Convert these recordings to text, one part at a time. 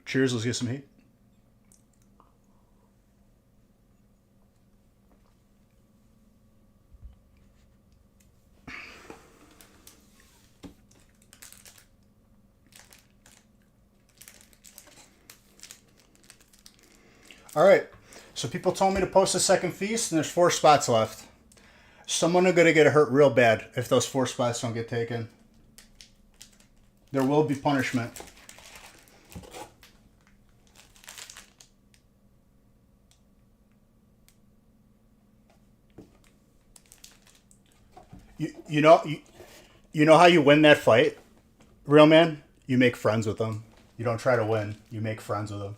Cheers. Let's get some heat. All right. So people told me to post a second feast, and there's 4 spots left. Someone are going to get hurt real bad if those 4 spots don't get taken. There will be punishment. You know how you win that fight, real man? You make friends with them. You don't try to win. You make friends with them.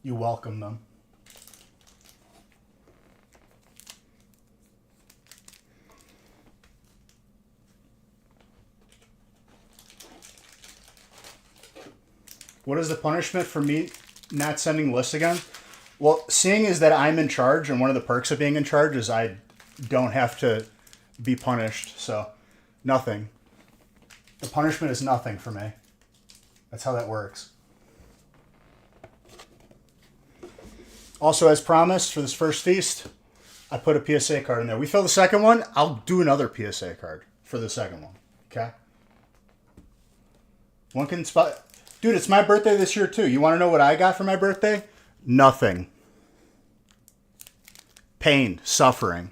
You welcome them. What is the punishment for me not sending lists again? Well, seeing is that I'm in charge, and one of the perks of being in charge is I don't have to be punished. So, nothing. The punishment is nothing for me. That's how that works. Also, as promised, for this first feast, I put a PSA card in there. We fill the second one, I'll do another PSA card for the second one. Okay? One can spot... Dude, it's my birthday this year, too. You want to know what I got for my birthday? Nothing. Pain. Suffering.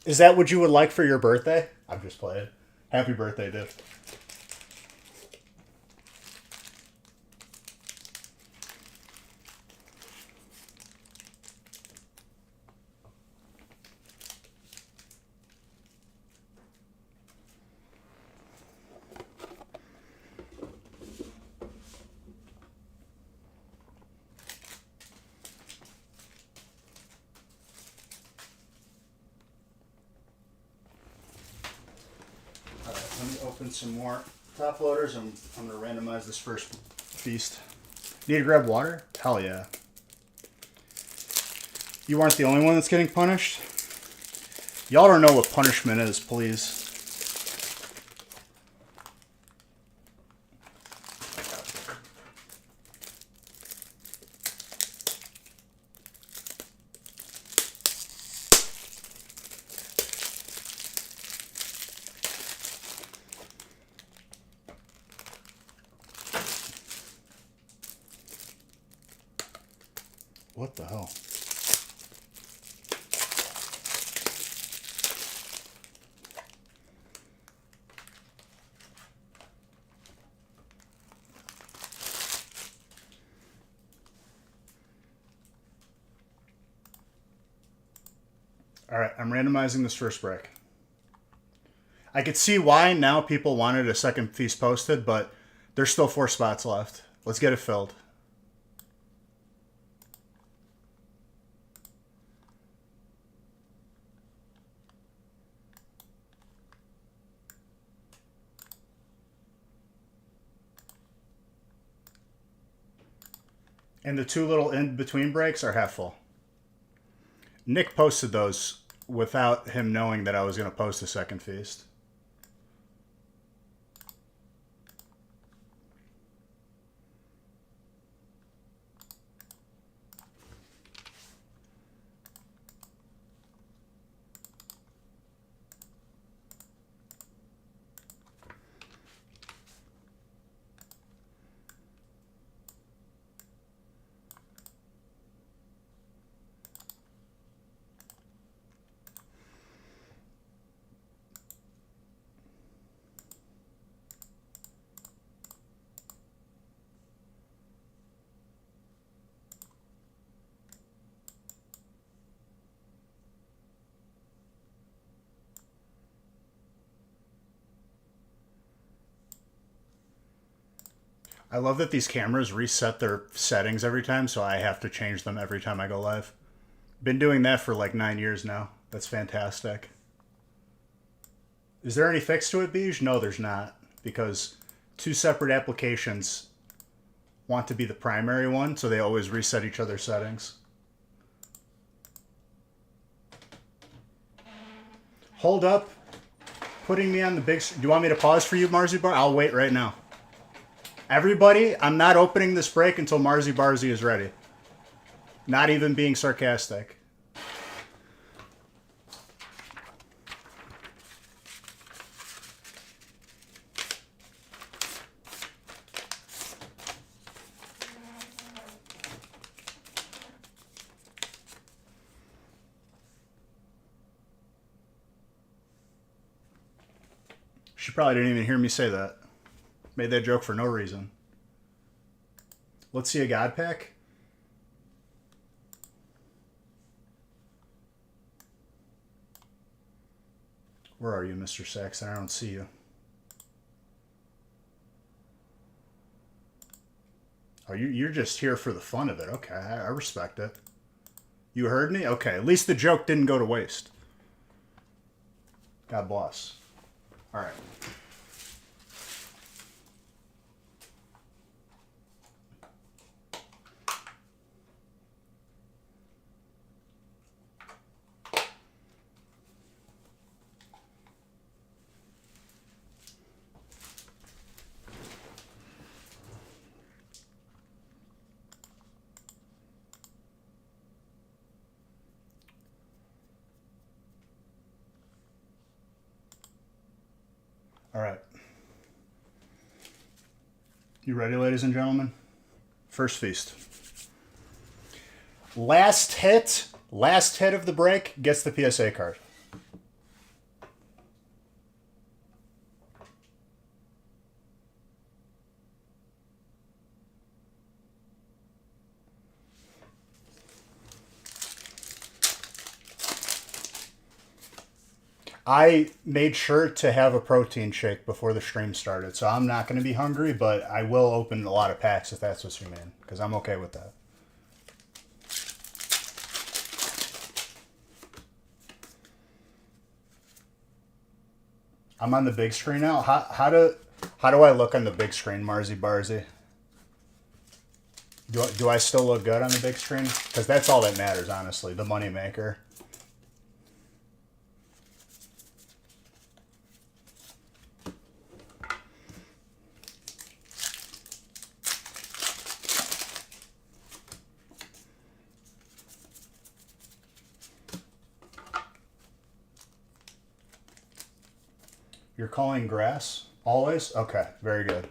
Is that what you would like for your birthday? I'm just playing. Happy birthday, dude. Let me open some more top loaders, and I'm going to randomize this first feast. Need to grab water? Hell yeah. You aren't the only one that's getting punished. Y'all don't know what punishment is, please. What the hell? All right, I'm randomizing this first break. I could see why now people wanted a second feast posted, but there's still 4 spots left. Let's get it filled. And the 2 little in-between breaks are half full. Nick posted those without him knowing that I was going to post a second feast. I love that these cameras reset their settings every time, so I have to change them every time I go live. Been doing that for like 9 years now. That's fantastic. Is there any fix to it, Beige? No, there's not. Because 2 separate applications want to be the primary one, so they always reset each other's settings. Hold up. putting me on the big... Do you want me to pause for you, Marzi Bar? I'll wait right now. Everybody, I'm not opening this break until Marzi Barzi is ready. Not even being sarcastic. She probably didn't even hear me say that. Made that joke for no reason. Let's see a God pack. Where are you, Mr. Saxon? I don't see you. Oh, you're just here for the fun of it. Okay, I respect it. You heard me? Okay, at least the joke didn't go to waste. God bless. All right. All right. You ready, ladies and gentlemen? First feast. Last hit of the break gets the PSA card. I made sure to have a protein shake before the stream started, so I'm not going to be hungry, but I will open a lot of packs if that's what you mean, because I'm okay with that. I'm on the big screen now. How do I look on the big screen, Marzi Barzi? Do I still look good on the big screen? Because that's all that matters, honestly, the money maker. You're calling grass? Always? Okay, very good.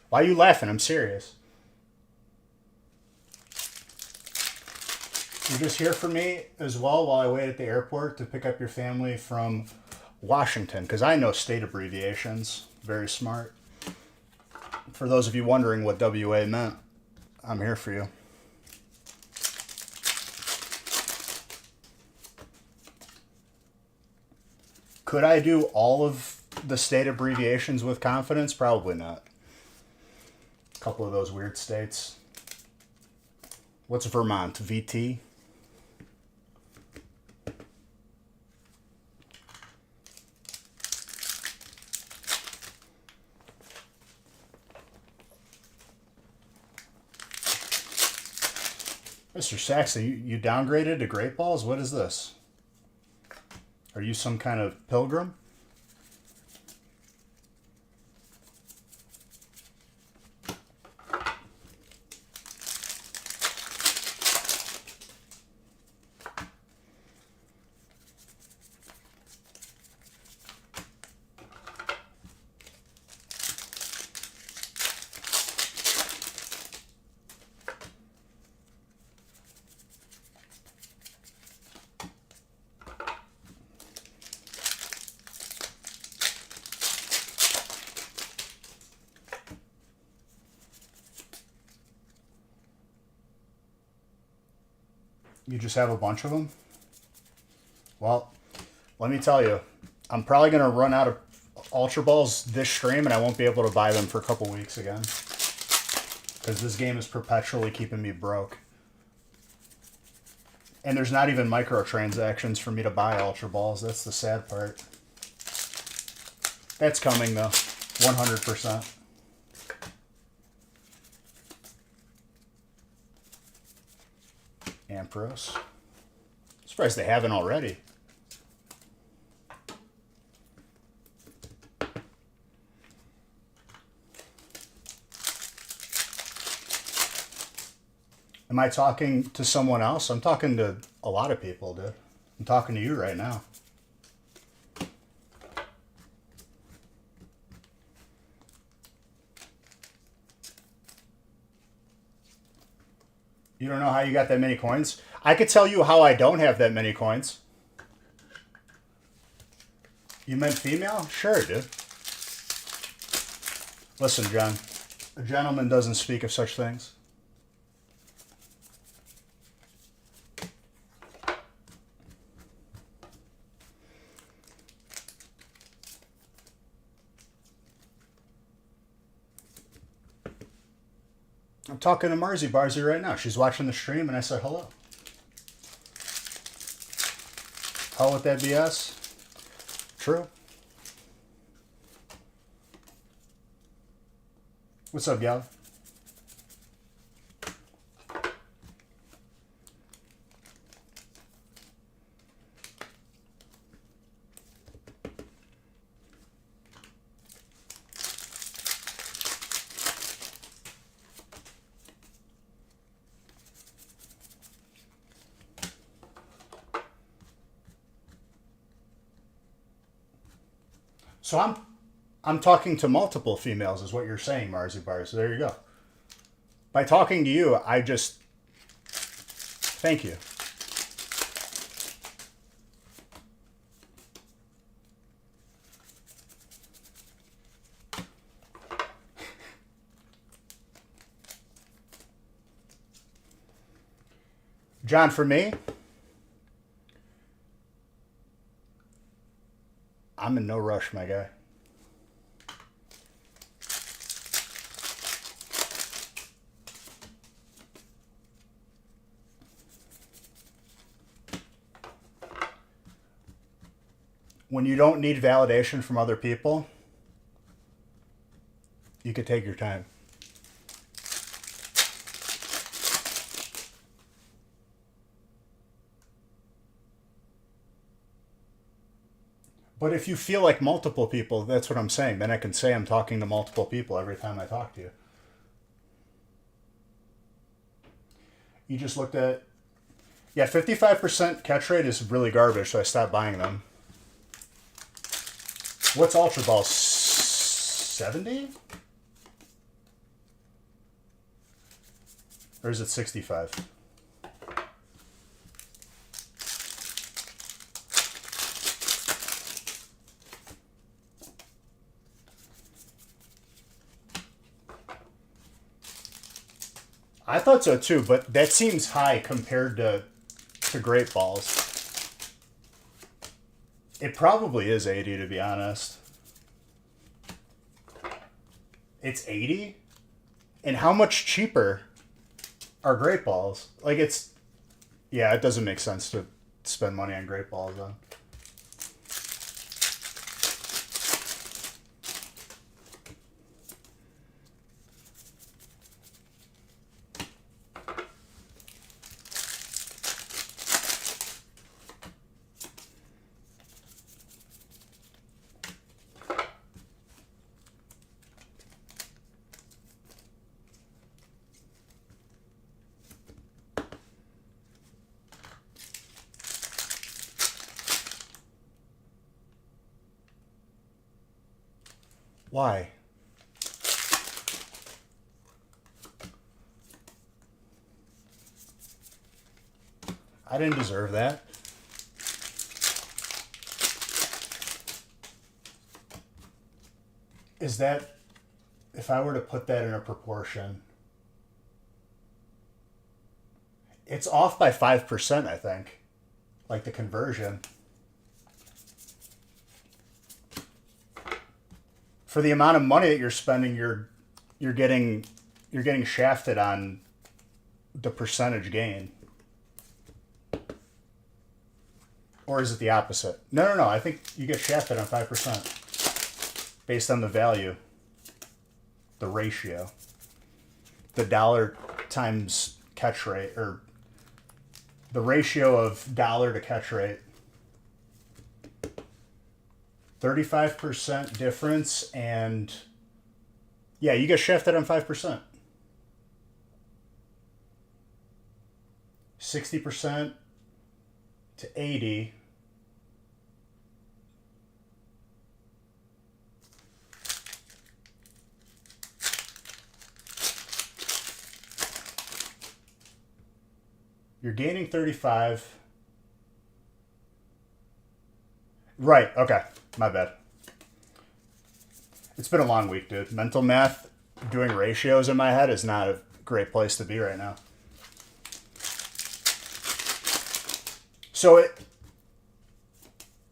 Why are you laughing? I'm serious. You're just here for me as well while I wait at the airport to pick up your family from Washington, because I know state abbreviations. Very smart. For those of you wondering what WA meant, I'm here for you. Could I do all of the state abbreviations with confidence? Probably not. A couple of those weird states. What's Vermont? VT? Mr. Saxon, you downgraded to Great Balls? What is this? Are you some kind of pilgrim? You just have a bunch of them? Well, let me tell you, I'm probably going to run out of Ultra Balls this stream and I won't be able to buy them for a couple weeks again. Because this game is perpetually keeping me broke. And there's not even microtransactions for me to buy Ultra Balls. That's the sad part. That's coming though, 100%. Ampros. Surprised they haven't already. Am I talking to someone else? I'm talking to a lot of people, dude. I'm talking to you right now. You don't know how you got that many coins? I could tell you how I don't have that many coins. You meant female? Sure, dude. Listen, John. A gentleman doesn't speak of such things. I'm talking to Marzi Barzy right now. She's watching the stream and I said hello. Hell with that BS? True. What's up, gal? So I'm talking to multiple females, is what you're saying, Marzi Bars. So there you go. By talking to you, I just thank you. John, for me, I'm in no rush, my guy. When you don't need validation from other people, you could take your time. But if you feel like multiple people, that's what I'm saying. Then I can say I'm talking to multiple people every time I talk to you. You just looked at, yeah, 55% catch rate is really garbage, so I stopped buying them. What's Ultra Ball? 70? Or is it 65? I thought so too, but that seems high compared to Great Balls. It probably is 80, to be honest. It's 80? And how much cheaper are Great Balls? Like, it's... Yeah, it doesn't make sense to spend money on Great Balls, then. Why? I didn't deserve that. Is that, if I were to put that in a proportion, it's off by 5%, I think. Like the conversion. For the amount of money that you're spending, you're getting shafted on the percentage gain. Or is it the opposite? No. I think you get shafted on 5% based on the value, the ratio, the dollar times catch rate, or the ratio of dollar to catch rate. 35% difference, and yeah, you get shafted on 5%. 60% to 80. You're gaining 35. Right, okay. My bad. It's been a long week, dude. Mental math, doing ratios in my head is not a great place to be right now. So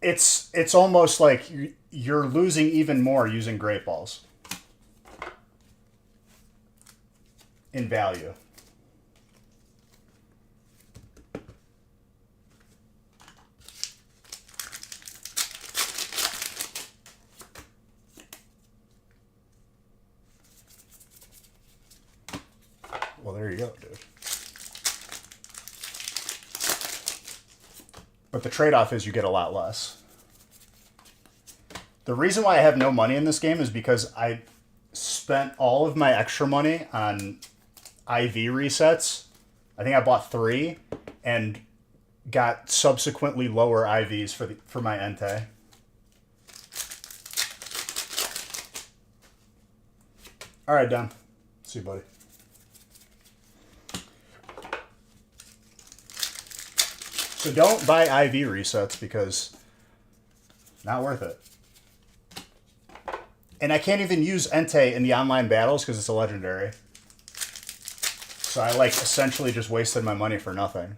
it's almost like you're losing even more using great balls in value. Well, there you go, dude. But the trade-off is you get a lot less. The reason why I have no money in this game is because I spent all of my extra money on IV resets. I think I bought 3 and got subsequently lower IVs for my Entei. All right, Don. See you, buddy. So don't buy IV resets because not worth it. And I can't even use Entei in the online battles because it's a legendary. So I like essentially just wasted my money for nothing.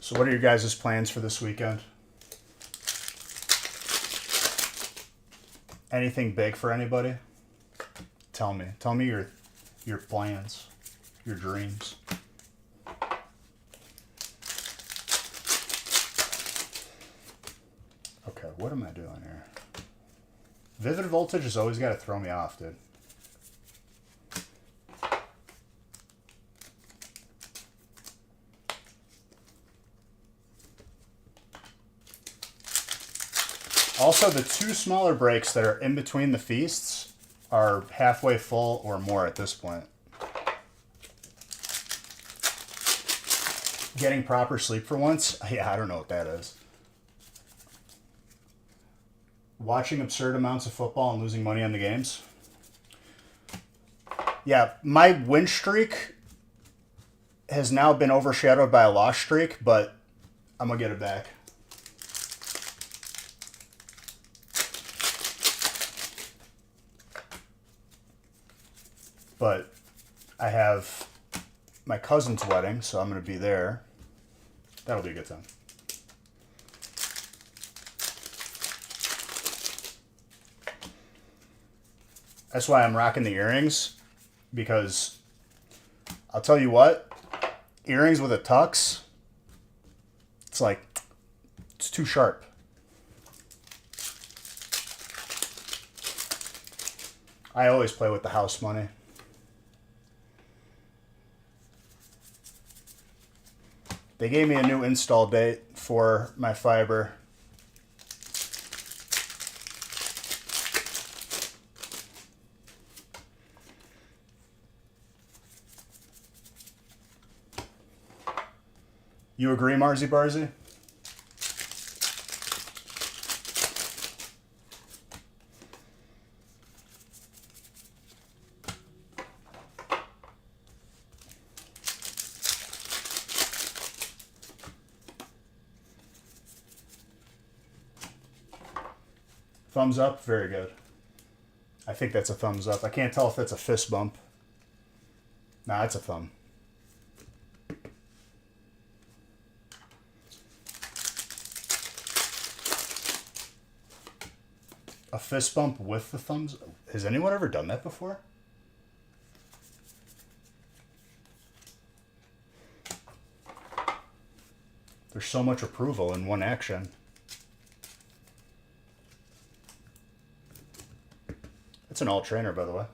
So what are your guys' plans for this weekend? Anything big for anybody? Tell me. Tell me your plans, your dreams. Okay, what am I doing here? Vivid Voltage has always got to throw me off, dude. Also, the 2 smaller breaks that are in between the feasts are halfway full or more at this point. Getting proper sleep for once? Yeah, I don't know what that is. Watching absurd amounts of football and losing money on the games? Yeah, my win streak has now been overshadowed by a loss streak, but I'm going to get it back. But I have my cousin's wedding, so I'm going to be there. That'll be a good time. That's why I'm rocking the earrings, because I'll tell you what, earrings with a tux, it's too sharp. I always play with the house money. They gave me a new install date for my fiber. You agree, Marzi Barzi? Thumbs up? Very good. I think that's a thumbs up. I can't tell if that's a fist bump. Nah, it's a thumb. A fist bump with the thumbs? Has anyone ever done that before? There's so much approval in one action. It's an alt trainer, by the way.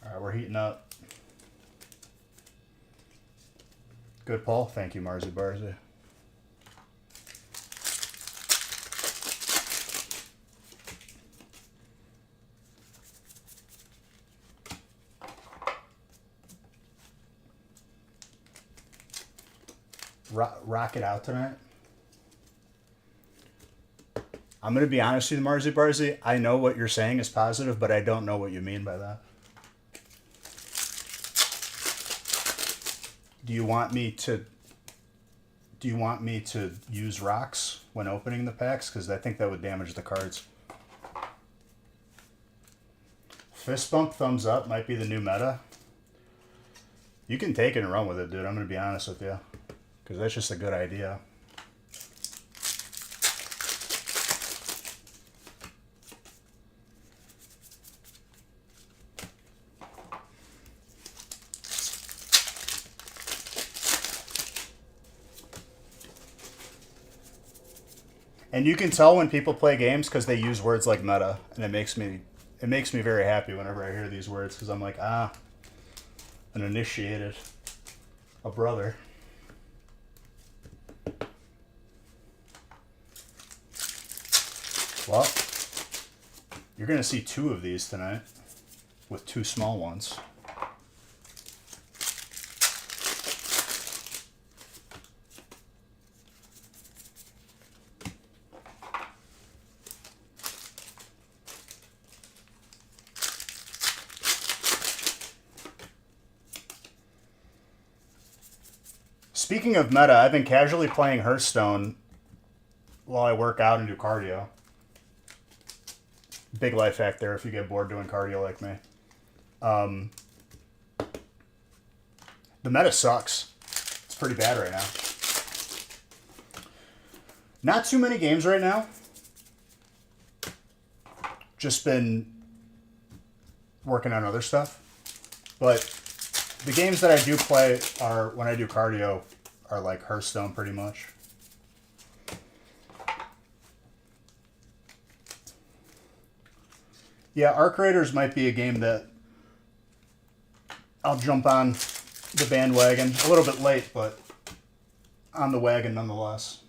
All right, we're heating up. Good, Paul. Thank you, Marzi Barzi. Rock it out tonight. I'm going to be honest with you, Marzi Barzi. I know what you're saying is positive, but I don't know what you mean by that. Do you want me to use rocks when opening the packs? Because I think that would damage the cards. Fist bump, thumbs up might be the new meta. You can take it and run with it, dude. I'm going to be honest with you. Because that's just a good idea. And you can tell when people play games because they use words like meta, and it makes me very happy whenever I hear these words because I'm like, an initiated, a brother. Well, you're going to see 2 of these tonight with 2 small ones. Speaking of meta, I've been casually playing Hearthstone while I work out and do cardio. Big life hack there if you get bored doing cardio like me. The meta sucks. It's pretty bad right now. Not too many games right now. Just been working on other stuff. But the games that I do play are, when I do cardio, are like Hearthstone pretty much. Yeah, Arc Raiders might be a game that I'll jump on the bandwagon. A little bit late, but on the wagon nonetheless.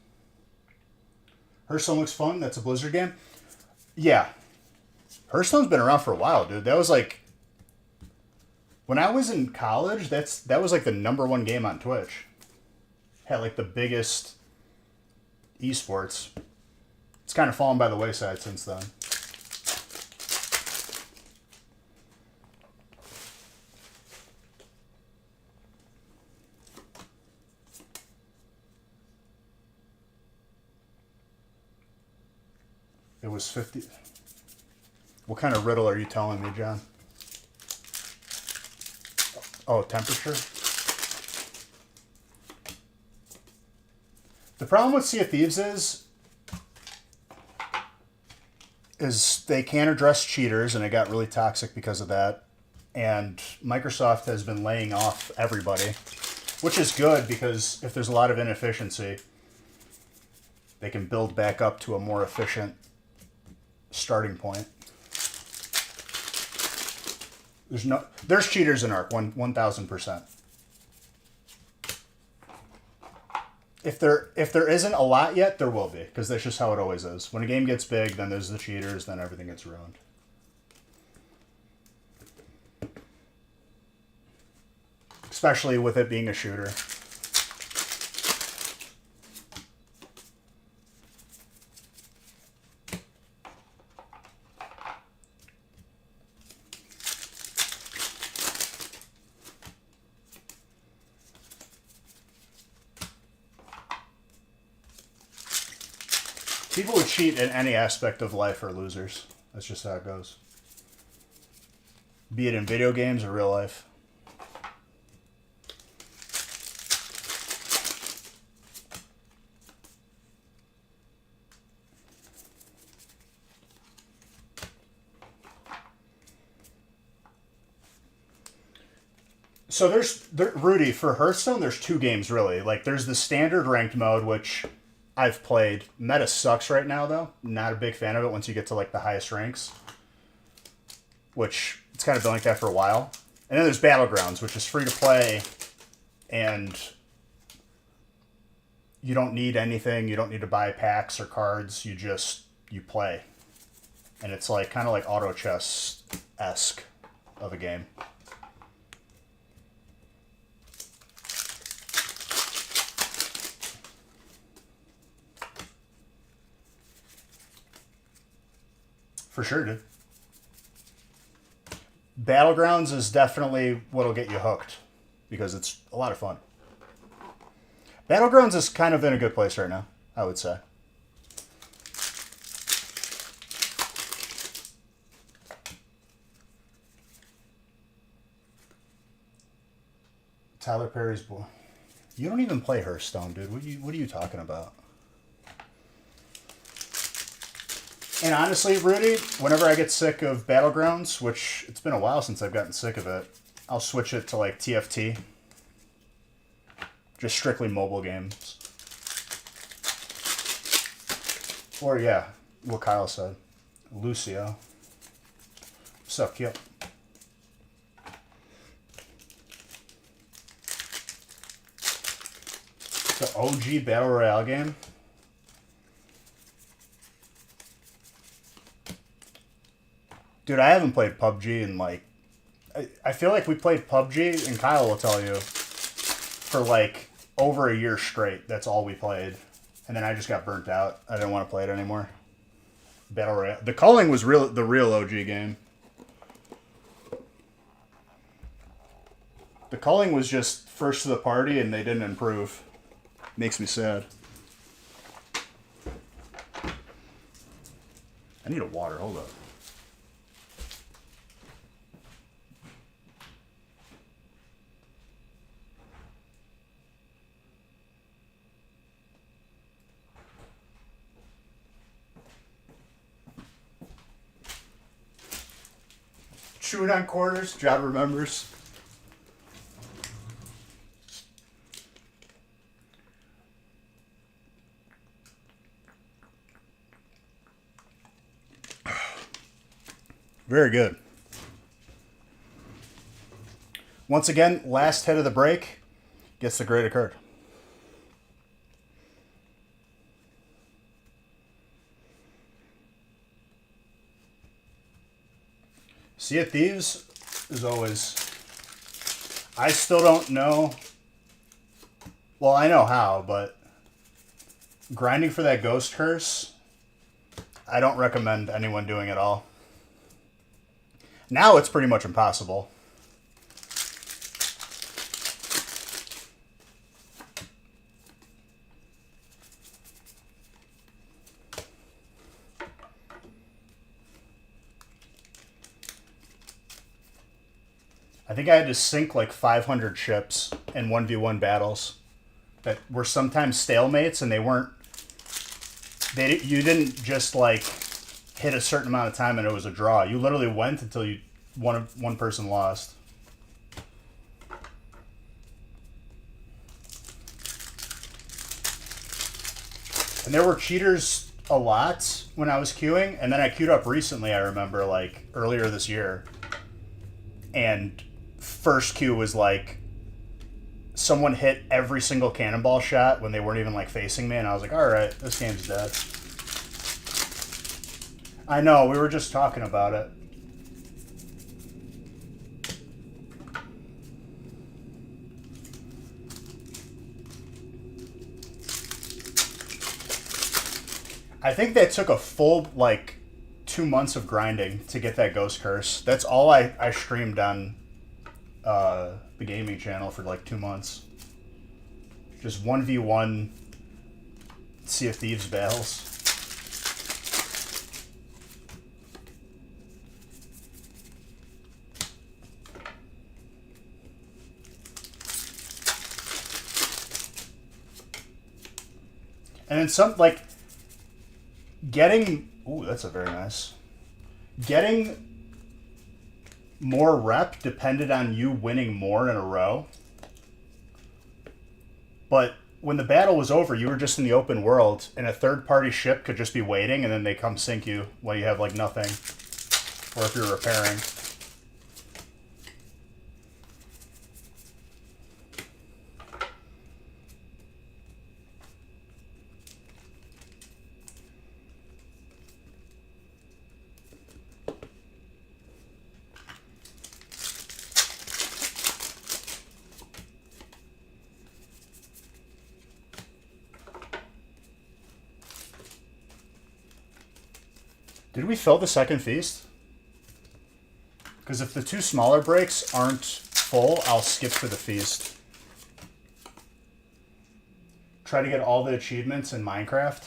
Hearthstone looks fun. That's a Blizzard game. Yeah. Hearthstone's been around for a while, dude. That was like... When I was in college, that was like the #1 game on Twitch. Had like the biggest esports. It's kind of fallen by the wayside since then. It was 50. What kind of riddle are you telling me, John? Oh, temperature? The problem with Sea of Thieves is they can't address cheaters, and it got really toxic because of that. And Microsoft has been laying off everybody, which is good because if there's a lot of inefficiency, they can build back up to a more efficient starting point. There's cheaters in Ark, 1000%. If there isn't a lot yet, there will be, because that's just how it always is. When a game gets big, then there's the cheaters, then everything gets ruined. Especially with it being a shooter. People who cheat in any aspect of life are losers. That's just how it goes. be it in video games or real life. So Rudy, for Hearthstone, there's two games really. Like there's the standard ranked mode, which I've played. Meta sucks right now though. Not a big fan of it once you get to like the highest ranks. Which it's kind of been like that for a while. And then there's Battlegrounds, which is free to play and you don't need anything. You don't need to buy packs or cards. You play. And it's like kind of like auto chess-esque of a game. For sure, dude. Battlegrounds is definitely what'll get you hooked because it's a lot of fun. Battlegrounds is kind of in a good place right now, I would say. Tyler Perry's boy. You don't even play Hearthstone, dude. What are you talking about? And honestly, Rudy, whenever I get sick of Battlegrounds, which it's been a while since I've gotten sick of it, I'll switch it to like TFT. Just strictly mobile games. Or yeah, what Kyle said. Lucio. What's up, Keel? The OG Battle Royale game. Dude, I haven't played PUBG in like... I feel like we played PUBG, and Kyle will tell you, for like over a year straight. That's all we played. And then I just got burnt out. I didn't want to play it anymore. Battle Royale. The Calling was the real OG game. The Calling was just first to the party, and they didn't improve. Makes me sad. I need a water. Hold up. Chewing on quarters. Job remembers. Very good. Once again, last hit of the break gets the graded card. Sea of Thieves is always... I still don't know... Well, I know how, but... grinding for that ghost curse, I don't recommend anyone doing it all. Now it's pretty much impossible. I think I had to sink like 500 ships in 1v1 battles that were sometimes stalemates, and they weren't... You didn't just like hit a certain amount of time and it was a draw. You literally went until one person lost. And there were cheaters a lot when I was queuing, and then I queued up recently, I remember, like earlier this year. And first queue was like someone hit every single cannonball shot when they weren't even like facing me, and I was like, all right, this game's dead. I know, we were just talking about it. I think that took a full, like, 2 months of grinding to get that Ghost Curse. That's all I streamed on the gaming channel for, like, 2 months. Just 1v1 Sea of Thieves battles. And then some, like, getting... Ooh, that's a very nice... Getting more rep depended on you winning more in a row. But when the battle was over, you were just in the open world, and a third-party ship could just be waiting, and then they come sink you while you have, like, nothing. Or if you're repairing. Did we fill the second feast? Because if the two smaller breaks aren't full, I'll skip to the feast. Try to get all the achievements in Minecraft.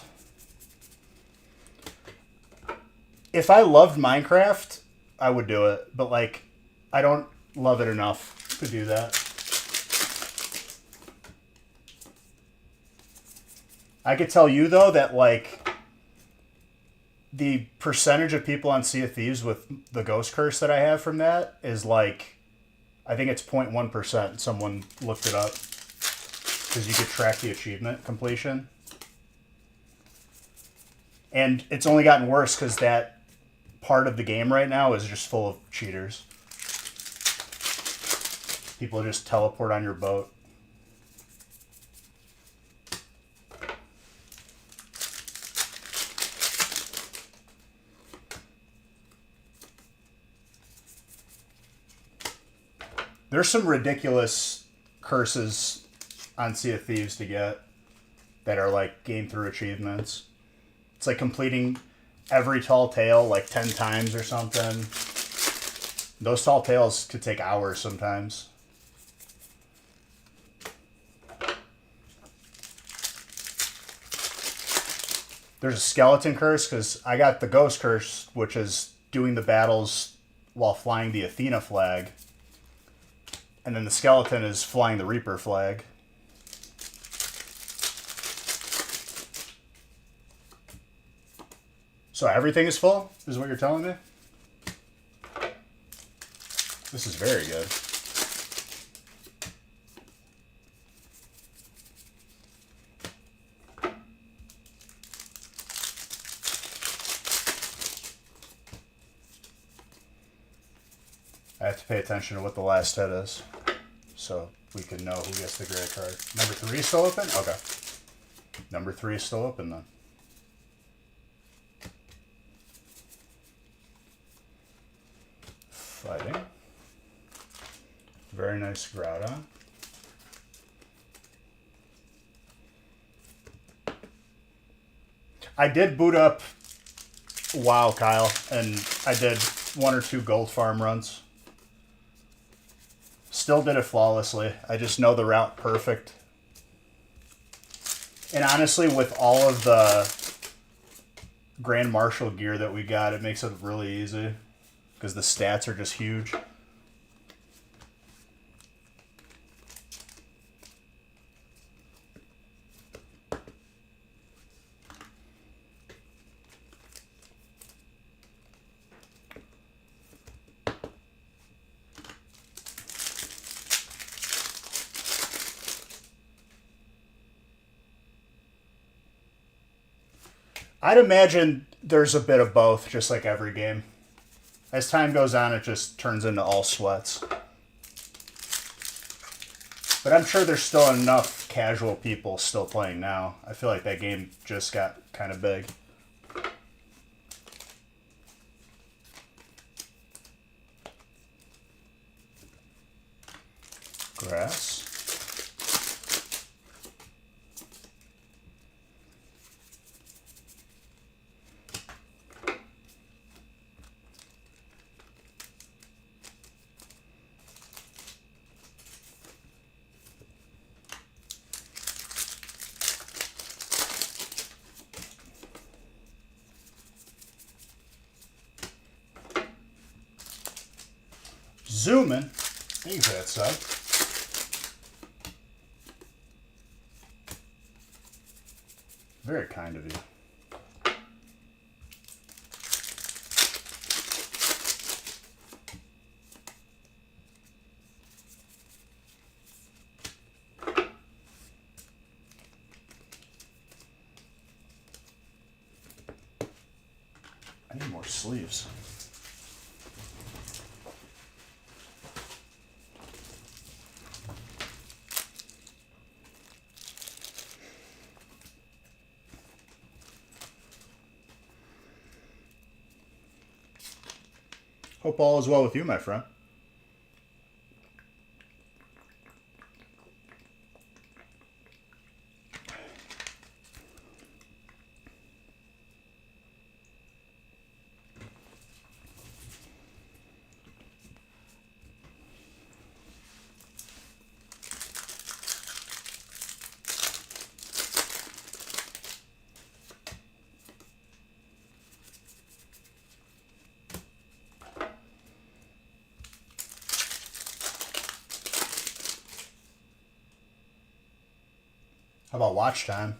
If I loved Minecraft, I would do it. But, like, I don't love it enough to do that. I could tell you, though, that, like... The percentage of people on Sea of Thieves with the ghost curse that I have from that is like, I think it's 0.1%. Someone looked it up because you could track the achievement completion. And it's only gotten worse because that part of the game right now is just full of cheaters. People just teleport on your boat. There's some ridiculous curses on Sea of Thieves to get that are like game through achievements. It's like completing every tall tale like 10 times or something. Those tall tales could take hours sometimes. There's a skeleton curse because I got the ghost curse, which is doing the battles while flying the Athena flag. And then the skeleton is flying the Reaper flag. So everything is full, is what you're telling me? This is very good. I have to pay attention to what the last hit is, so we can know who gets the gray card. Number 3 is still open? Okay. Number 3 is still open then. Fighting. Very nice Groudon. I did boot up WoW, Kyle, and I did 1 or 2 gold farm runs. Still did it flawlessly. I just know the route perfect. And honestly, with all of the Grand Marshal gear that we got, it makes it really easy. Because the stats are just huge. I'd imagine there's a bit of both, just like every game. As time goes on, it just turns into all sweats. But I'm sure there's still enough casual people still playing now. I feel like that game just got kind of big. Grass. Zooming. Thank you for that sub. Very kind of you. I need more sleeves. Hope all is well with you, my friend. How about watch time?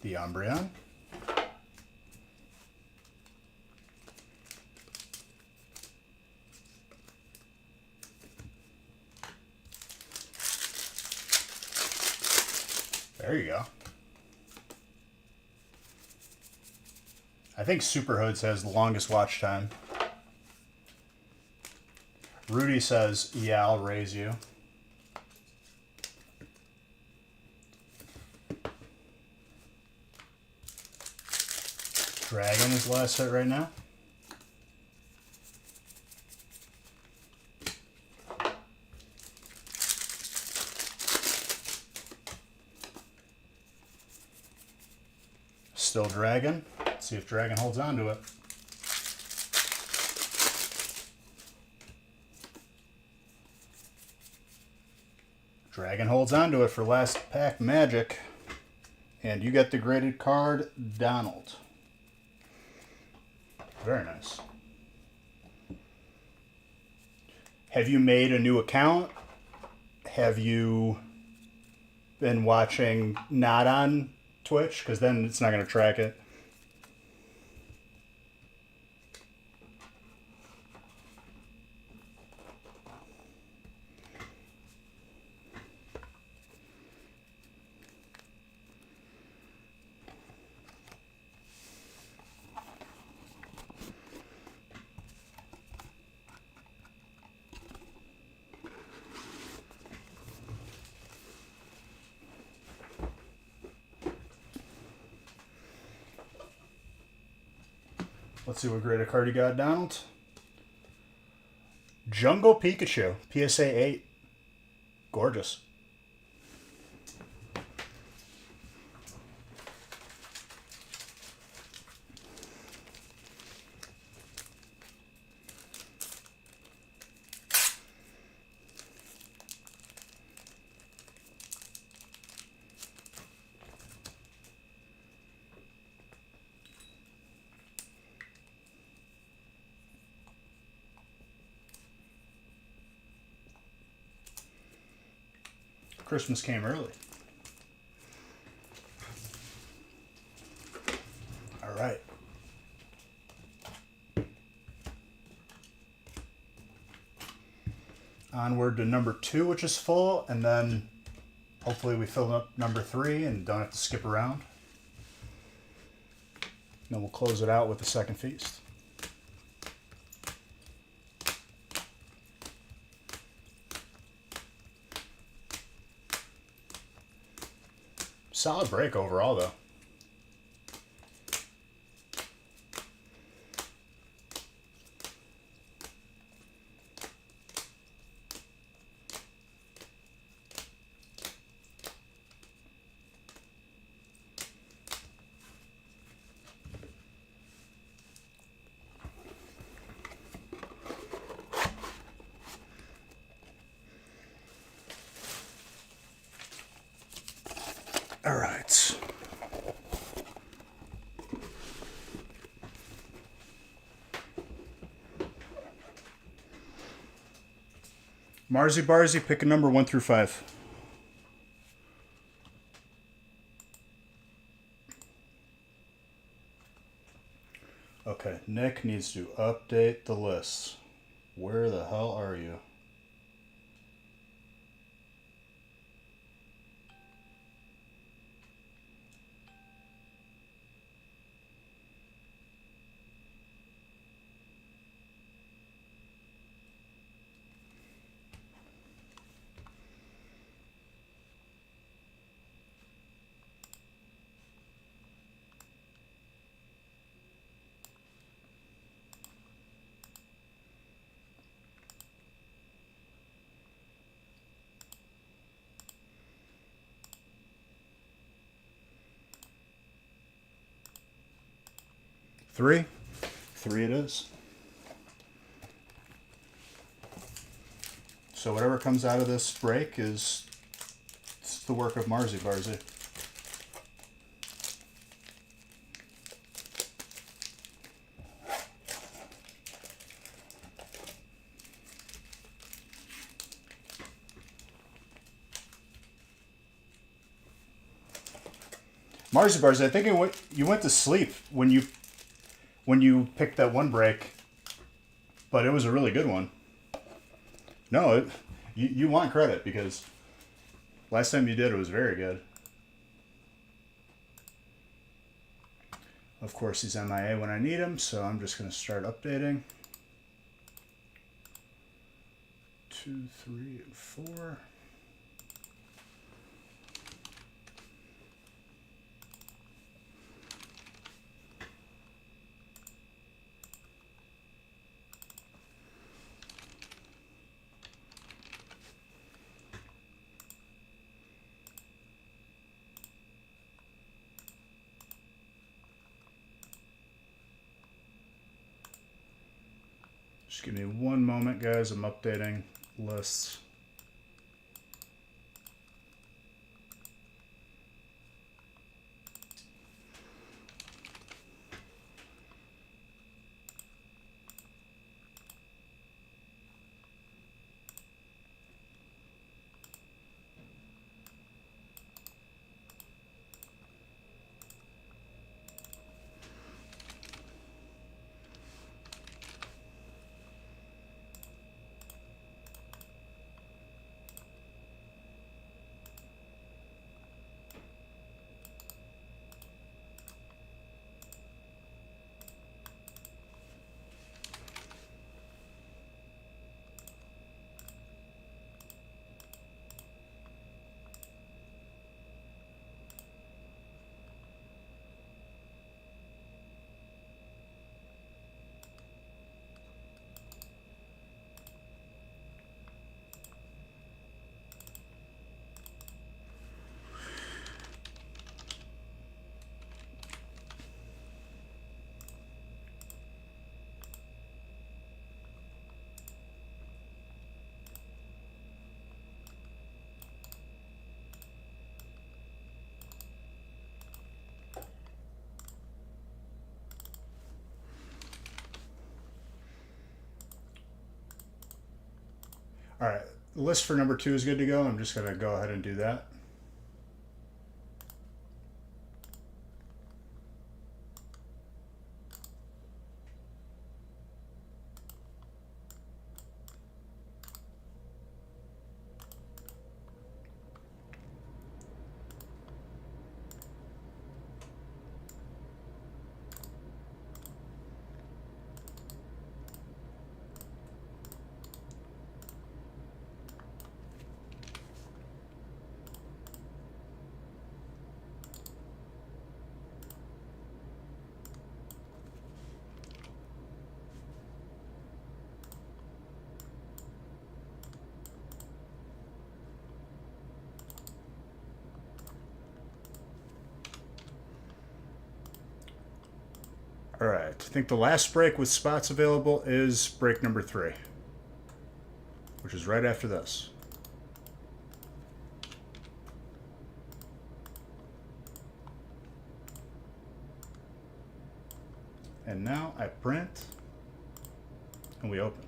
The Umbreon. There you go. I think Super Hoods has the longest watch time. Rudy says, yeah, I'll raise you. Dragon is the last set right now. Still Dragon. Let's see if Dragon holds on to it. Dragon holds on to it for last pack magic. And you get the graded card, Donald. Very nice. Have you made a new account? Have you been watching not on Twitch? Because then it's not going to track it. Let's see what graded card you got, Donald. Jungle Pikachu, PSA 8. Gorgeous. Christmas came early. All right. Onward to number 2, which is full, and then hopefully we fill up number 3 and don't have to skip around. Then we'll close it out with the second feast. Solid break overall, though. All right. Marzi Barzi, pick a number 1 through 5. Okay, Nick needs to update the lists. Where the hell are you? Three? 3 it is. So whatever comes out of this break is it's the work of Marzi Barzi. Marzi Barzi, I think you went to sleep when you picked that one break, but it was a really good one. No, you want credit because last time you did it was very good. Of course, he's MIA when I need him, so I'm just going to start updating. 2, 3, and 4. Just give me one moment, guys. I'm updating lists. All right, the list for number 2 is good to go. I'm just going to go ahead and do that. All right, I think the last break with spots available is break number 3, which is right after this. And now I print and we open.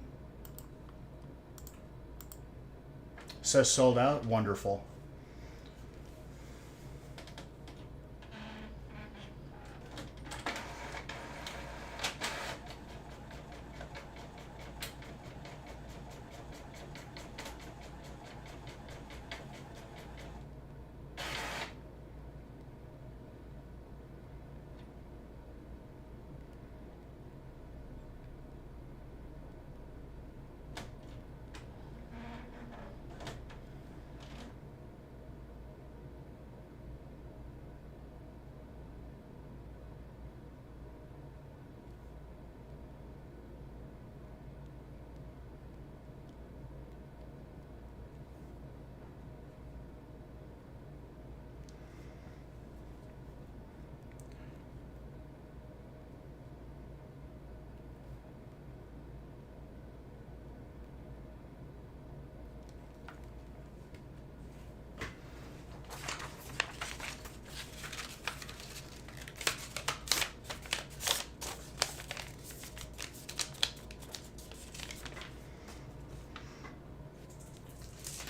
says sold out. Wonderful.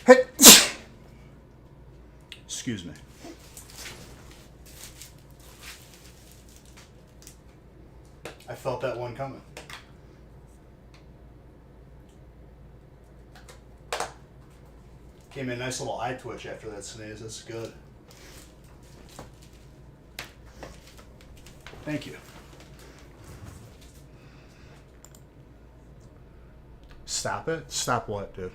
Hey. Excuse me. I felt that one coming. Came in a nice little eye twitch after that sneeze. That's good. Thank you. Stop it? Stop what, dude?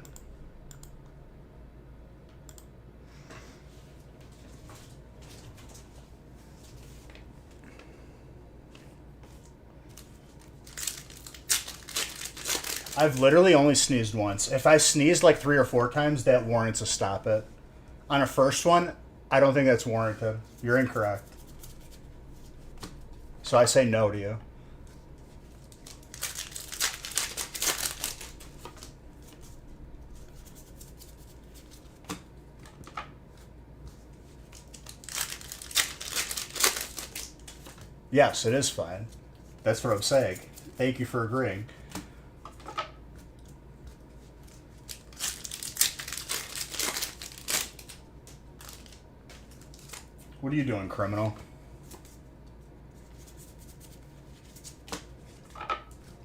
I've literally only sneezed once. If I sneezed like 3 or 4 times, that warrants a stop it. On a first one, I don't think that's warranted. You're incorrect. So I say no to you. Yes, it is fine. That's what I'm saying. Thank you for agreeing. What are you doing, criminal?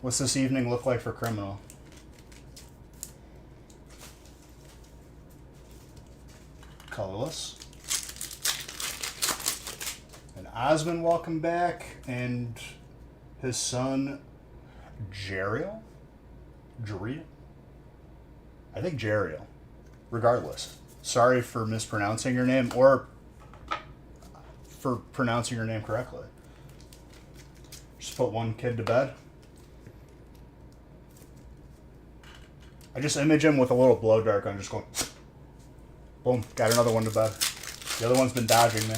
What's this evening look like for criminal? Colorless. And Osmond, welcome back. And his son, Jeriel? Jeriel? I think Jeriel. Regardless. Sorry for mispronouncing your name or for pronouncing your name correctly. Just put one kid to bed. I just image him with a little blow dart gun, just going, boom, got another one to bed. The other one's been dodging me.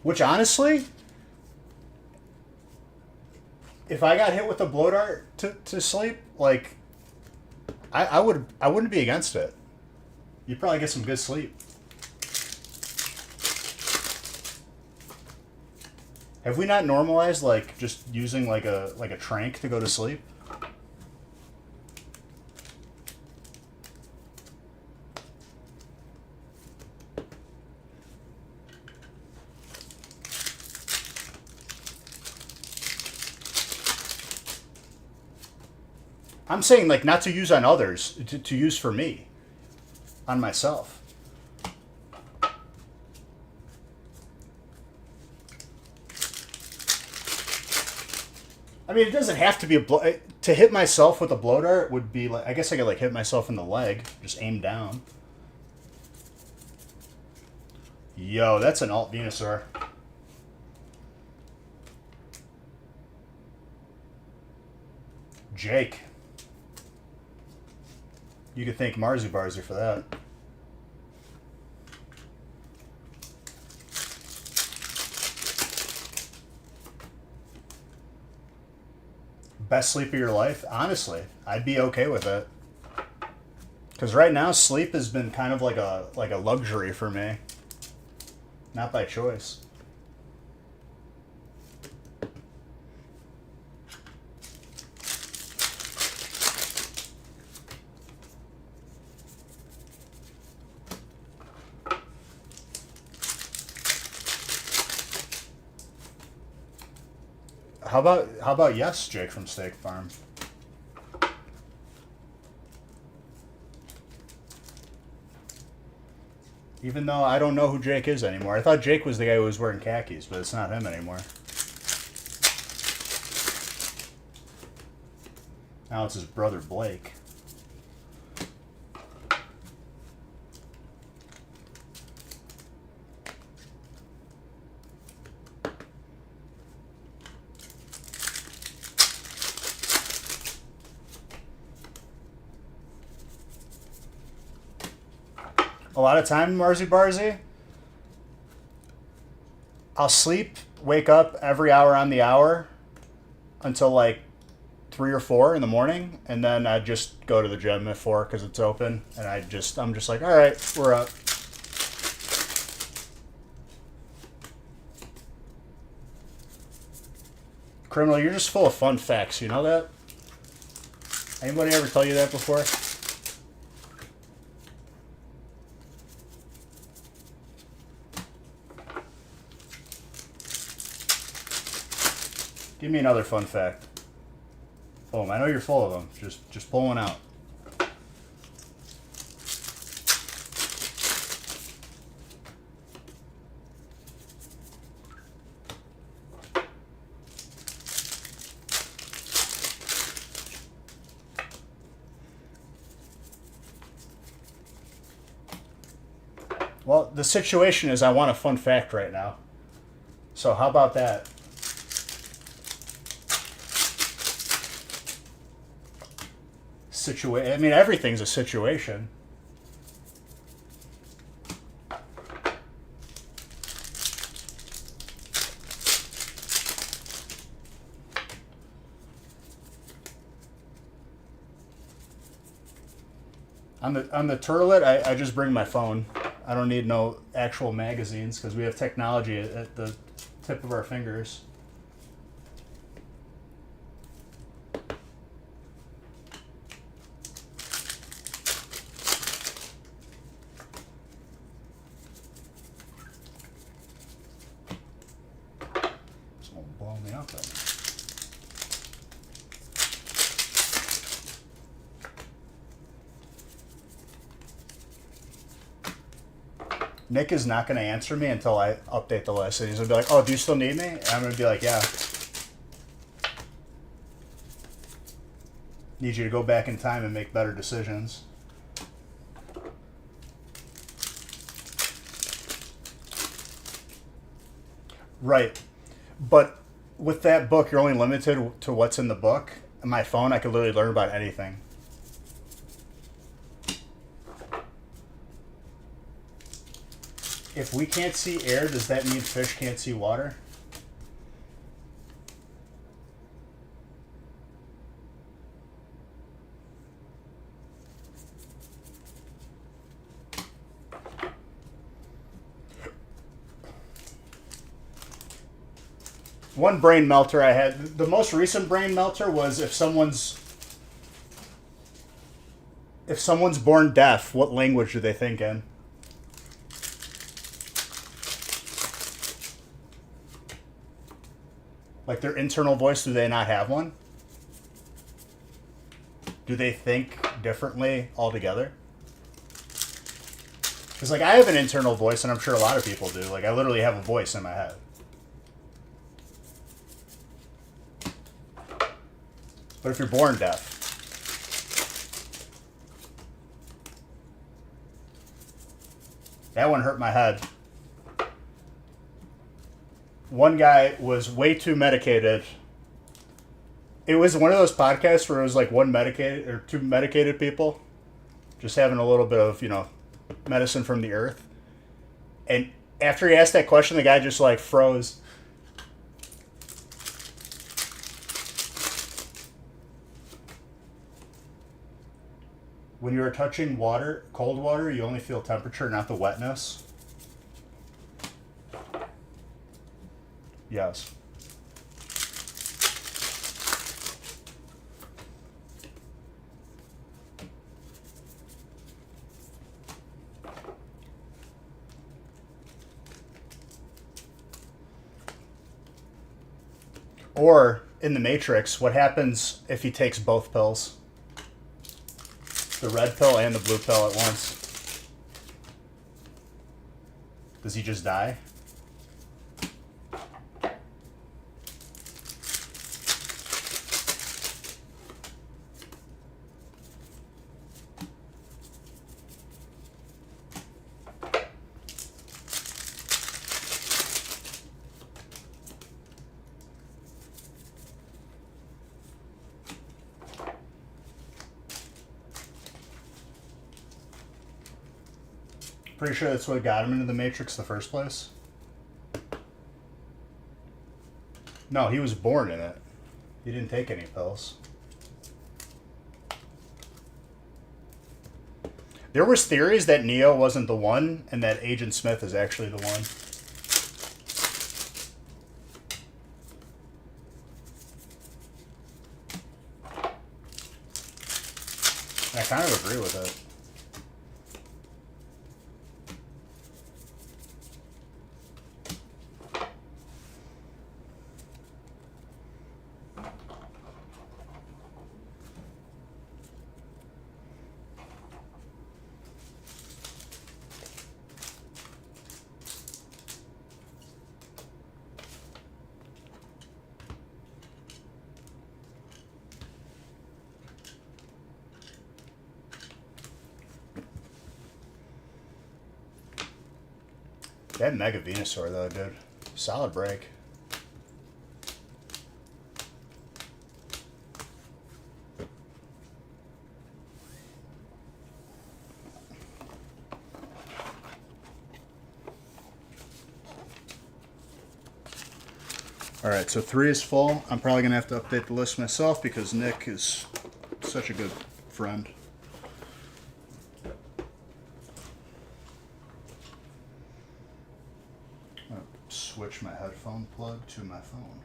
Which honestly, if I got hit with a blow dart to sleep, like, I wouldn't be against it. You'd probably get some good sleep. Have we not normalized like just using like a trank to go to sleep? I'm saying like not to use on others, to use for me, on myself. I mean, it doesn't have to be a blow. To hit myself with a blow dart would be like, I guess I could like hit myself in the leg, just aim down. Yo, that's an alt Venusaur. Jake. You could thank Marzi Barzi for that. Best sleep of your life? Honestly, I'd be okay with it. Because right now, sleep has been kind of like a luxury for me. Not by choice. How about yes, Jake from Steak Farm? Even though I don't know who Jake is anymore. I thought Jake was the guy who was wearing khakis, but it's not him anymore. Now it's his brother Blake. A lot of time, Marzi Barzi, I'll sleep, wake up every hour on the hour until like 3 or 4 in the morning, and then I just go to the gym at 4 because it's open, and I'm just like, all right, we're up. Criminal, you're just full of fun facts. You know that? Anybody ever tell you that before? Give me another fun fact. Boom, I know you're full of them. Just pull one out. Well, the situation is I want a fun fact right now. So how about that? I mean, everything's a situation. On the turlet, I just bring my phone. I don't need no actual magazines because we have technology at the tip of our fingers. Blow me up right now. Nick is not going to answer me until I update the list. And he's going to be like, oh, do you still need me? And I'm going to be like, yeah. Need you to go back in time and make better decisions. Right. But with that book, you're only limited to what's in the book. On my phone, I could literally learn about anything. If we can't see air, does that mean fish can't see water? One brain melter I had, the most recent brain melter was if someone's born deaf, what language do they think in? Like their internal voice, do they not have one? Do they think differently altogether? Because like I have an internal voice, and I'm sure a lot of people do. Like I literally have a voice in my head. But if you're born deaf, that one hurt my head. One guy was way too medicated. It was one of those podcasts where it was like one medicated or two medicated people just having a little bit of, medicine from the earth. And after he asked that question, the guy just like froze. When you are touching water, cold water, you only feel temperature, not the wetness. Yes. Or in the Matrix, what happens if he takes both pills? The red pill and the blue pill at once. Does he just die? Pretty sure that's what got him into the Matrix in the first place. No, he was born in it. He didn't take any pills. There was theories that Neo wasn't the one and that Agent Smith is actually the one. And I kind of agree with it. That Mega Venusaur, though, dude. Solid break. Alright, so 3 is full. I'm probably going to have to update the list myself because Nick is such a good friend. Switch my headphone plug to my phone.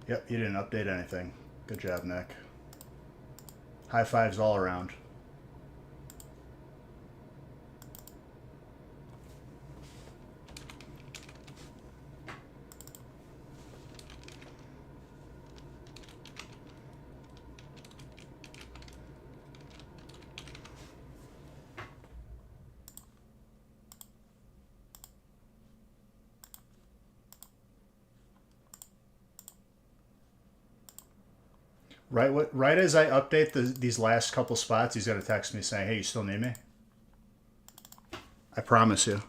Yep, you didn't update anything. Good job, Nick. High fives all around. Right as I update these last couple spots, he's going to text me saying, hey, you still need me? I promise you.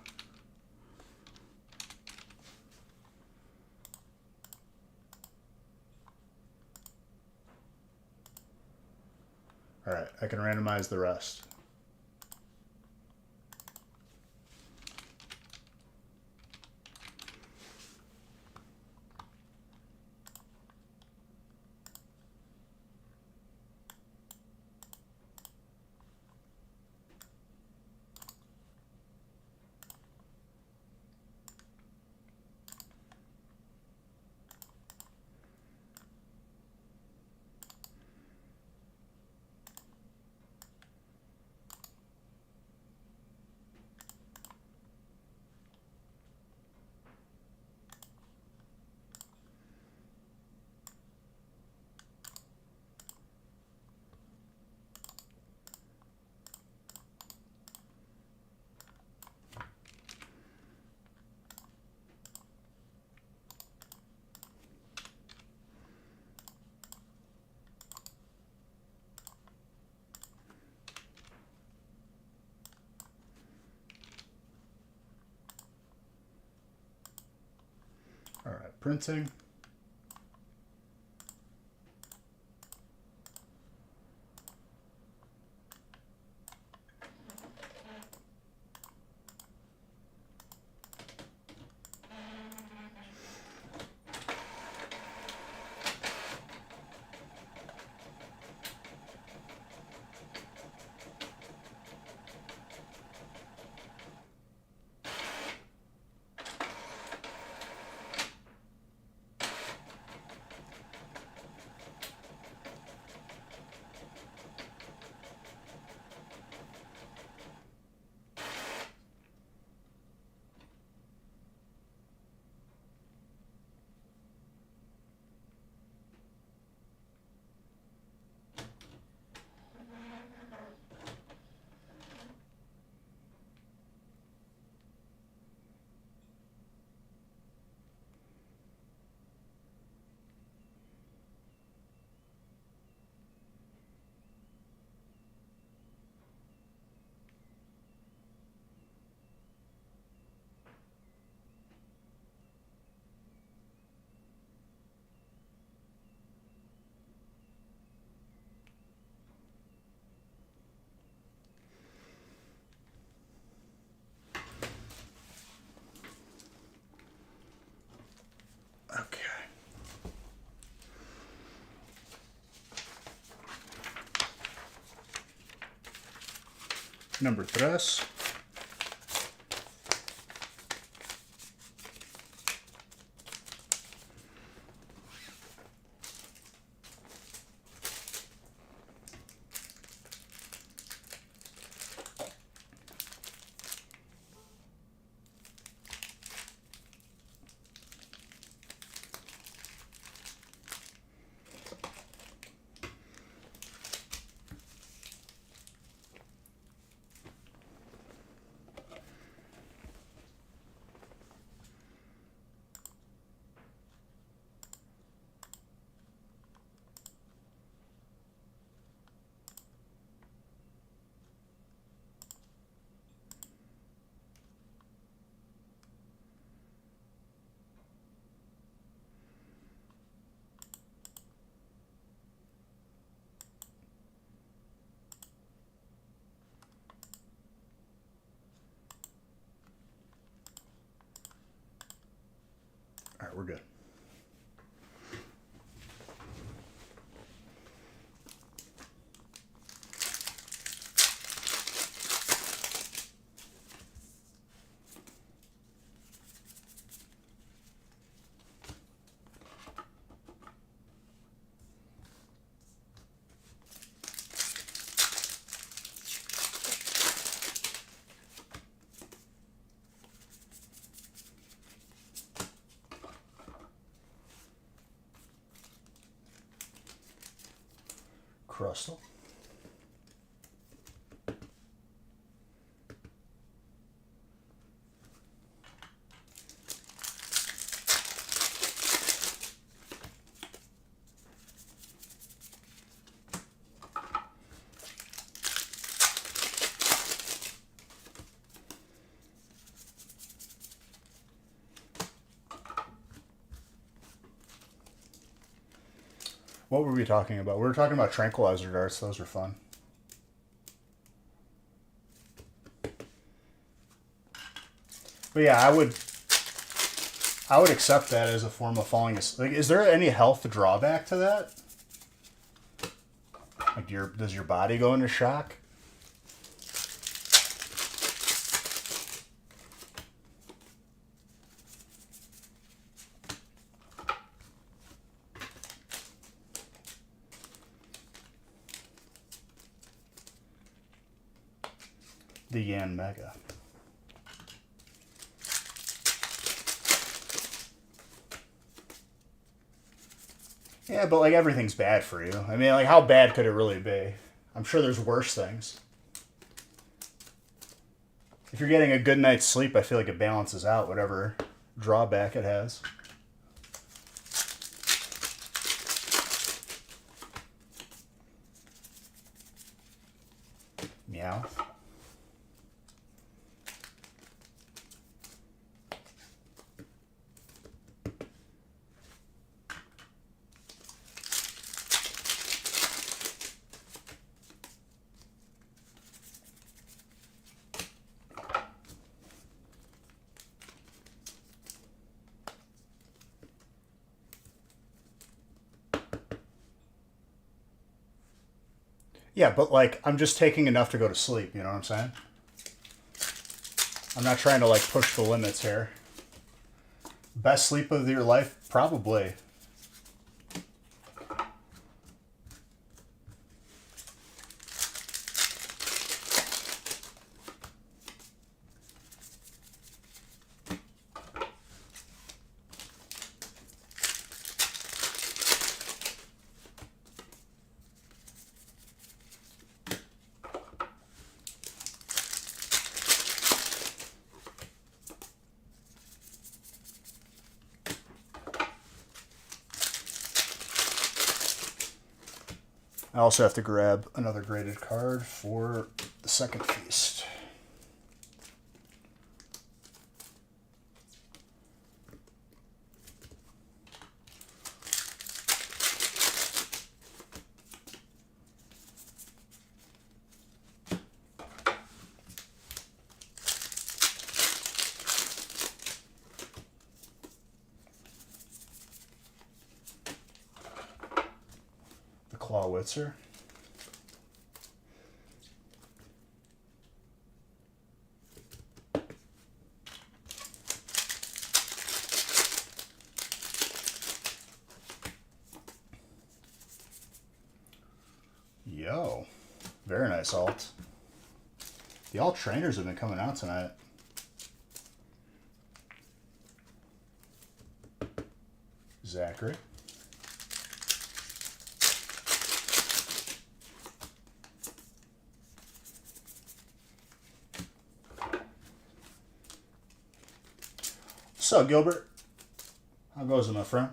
All right, I can randomize the rest. All right, printing. Number 3. All right, we're good. Crustle. What were we talking about? We were talking about tranquilizer darts. Those are fun. But yeah, I would accept that as a form of falling asleep. Like, is there any health drawback to that? Like, does your body go into shock? The Yanmega. Yeah, but like everything's bad for you. I mean, like how bad could it really be? I'm sure there's worse things. If you're getting a good night's sleep, I feel like it balances out whatever drawback it has. Meow. Yeah, but like I'm just taking enough to go to sleep, you know what I'm saying? I'm not trying to like push the limits here. Best sleep of your life? Probably. I also have to grab another graded card for the second feast. The Clawitzer. Very nice alt. The alt trainers have been coming out tonight. Zachary. What's up, Gilbert? How goes it, my friend?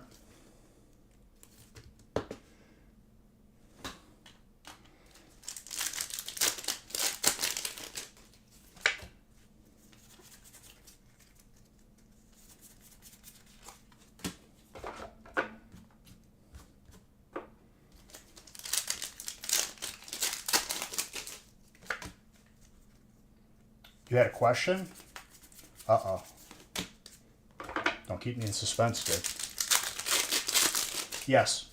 You had a question? Uh-oh. Don't keep me in suspense, dude. Yes.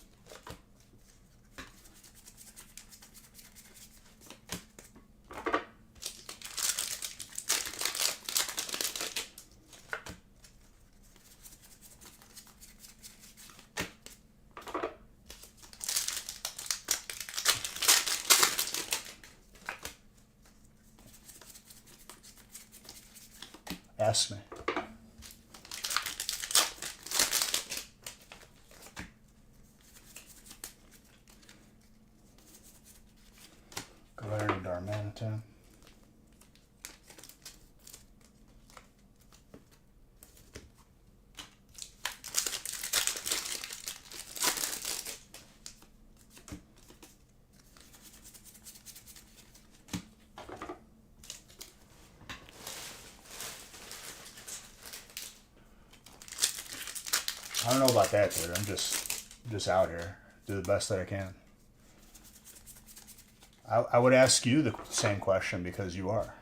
Ask me. Galarian Darmanitan. I don't know about that, dude. I'm just out here. Do the best that I can. I would ask you the same question because you are.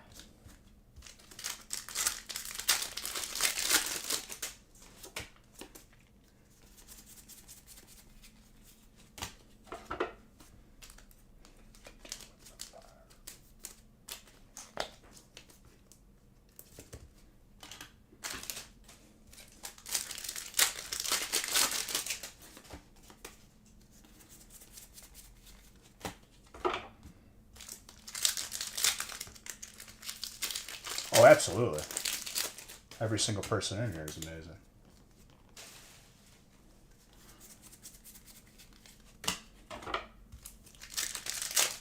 Oh, absolutely. Every single person in here is amazing.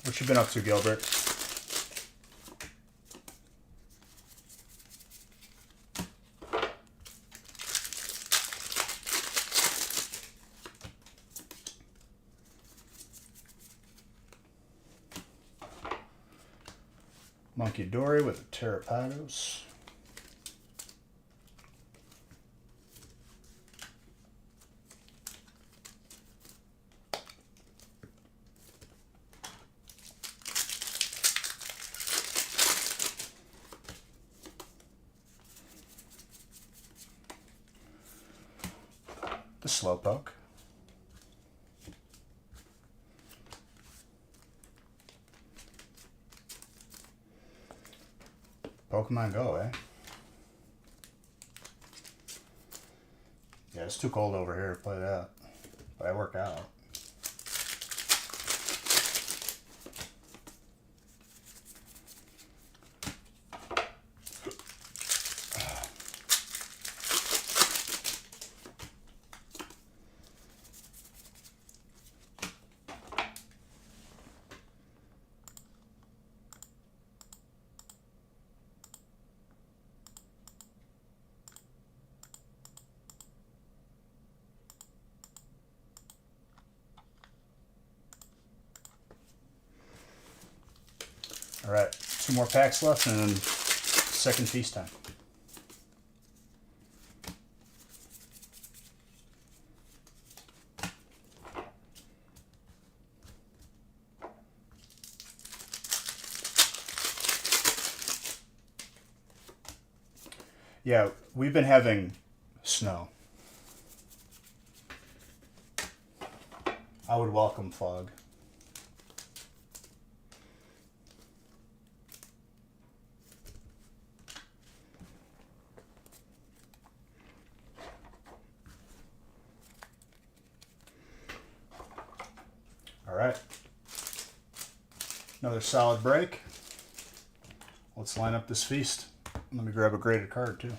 What you been up to, Gilbert? Monkey Dory with a Terrapados. The Slowpoke. Pokemon Go, eh? Yeah, it's too cold over here to play that. But I work out. All right, 2 more packs left and then second feast time. Yeah, we've been having snow. I would welcome fog. All right. Another solid break. Let's line up this feast. Let me grab a graded card too.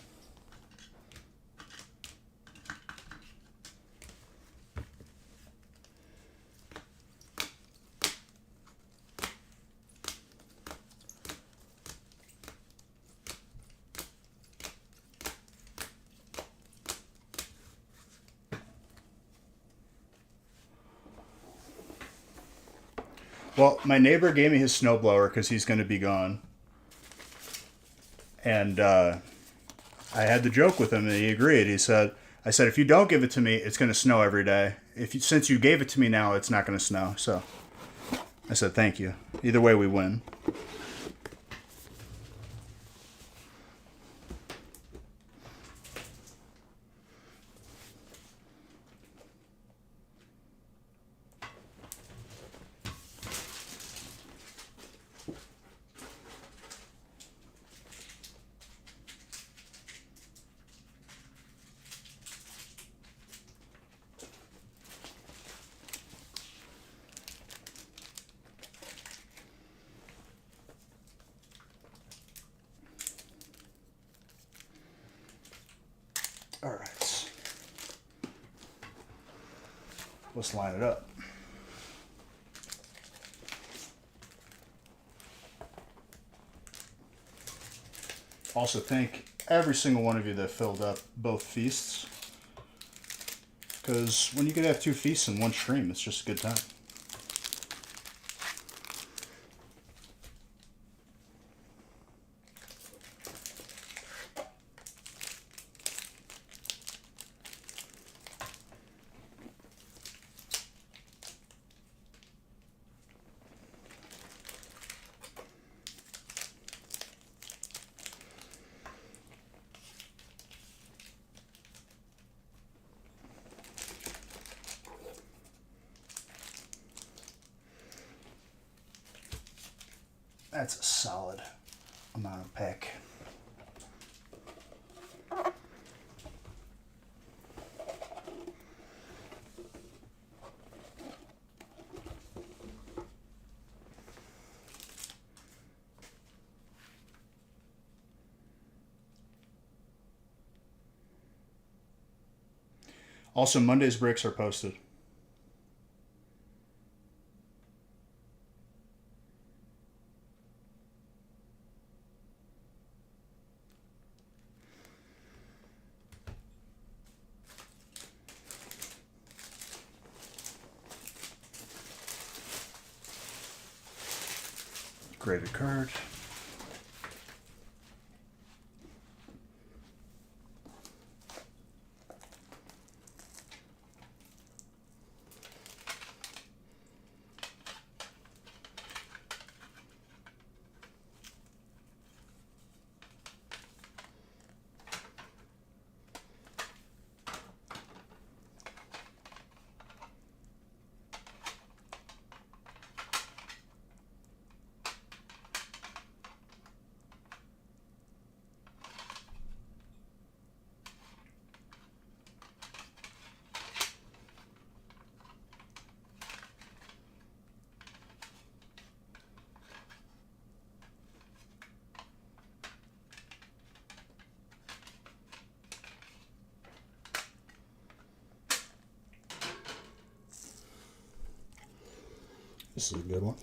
Well, my neighbor gave me his snowblower because he's going to be gone. And I had the joke with him, and he agreed. I said, if you don't give it to me, it's going to snow every day. Since you gave it to me now, it's not going to snow. So I said, thank you. Either way, we win. All right. Let's line it up. Also, thank every single one of you that filled up both feasts. Because when you can have two feasts in one stream, it's just a good time. That's a solid amount of pick. Also, Monday's breaks are posted. Graded card. This is a good one.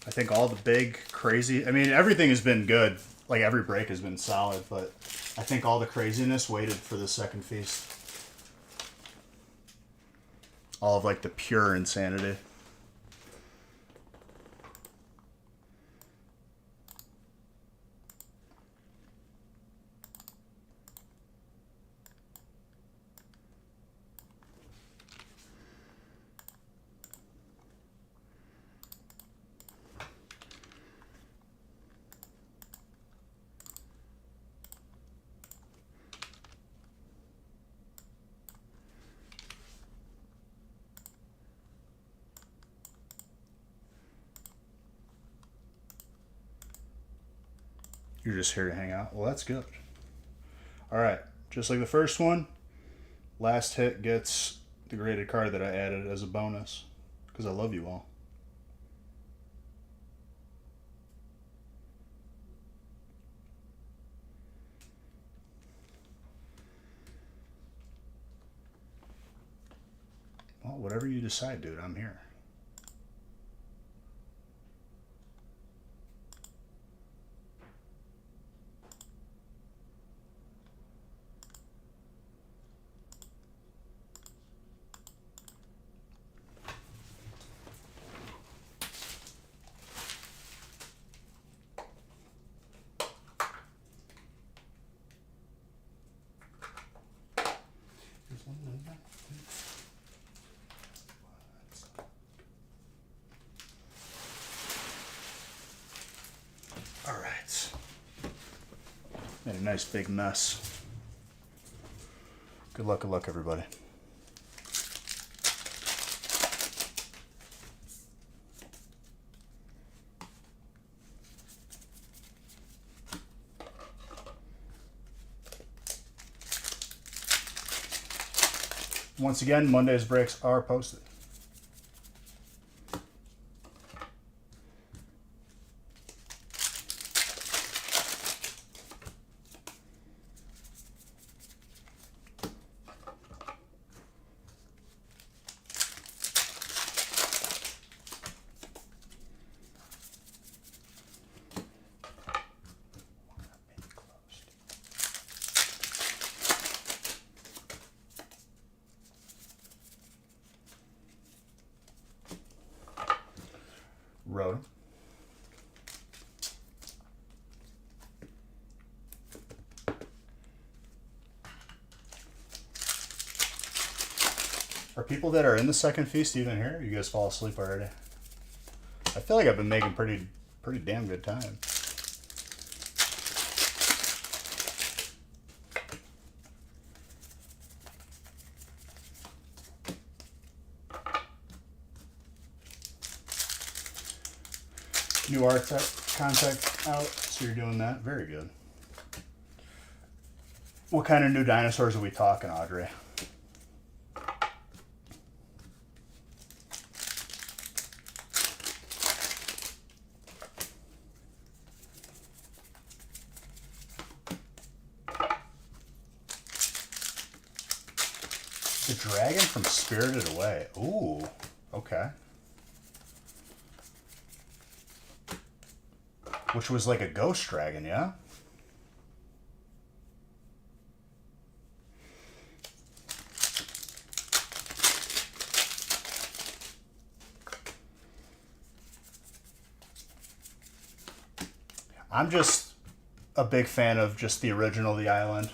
I think all the big, crazy... I mean, everything has been good. Like, every break has been solid, but I think all the craziness waited for the second feast. All of, like, the pure insanity. You're just here to hang out. Well, that's good. All right. Just like the first one, last hit gets the graded card that I added as a bonus because I love you all. Well, whatever you decide, dude, I'm here. All right. Made a nice big mess. Good luck, everybody. Once again, Monday's breaks are posted. Road. Are people that are in the second feast even here? You guys fall asleep already? I feel like I've been making pretty damn good time. New art contact out, so you're doing that. Very good. What kind of new dinosaurs are we talking, Audrey? The dragon from Spirited Away. Ooh, okay. Which was like a ghost dragon, yeah? I'm just a big fan of just the original The Island.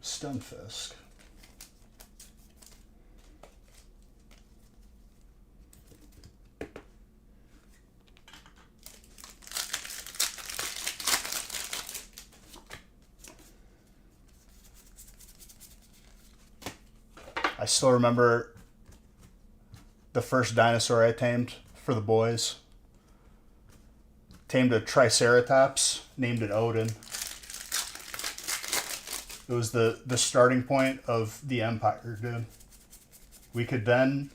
Stunfisk. I still remember the first dinosaur I tamed for the boys. Tamed a Triceratops, named it Odin. It was the starting point of the empire, dude. We could then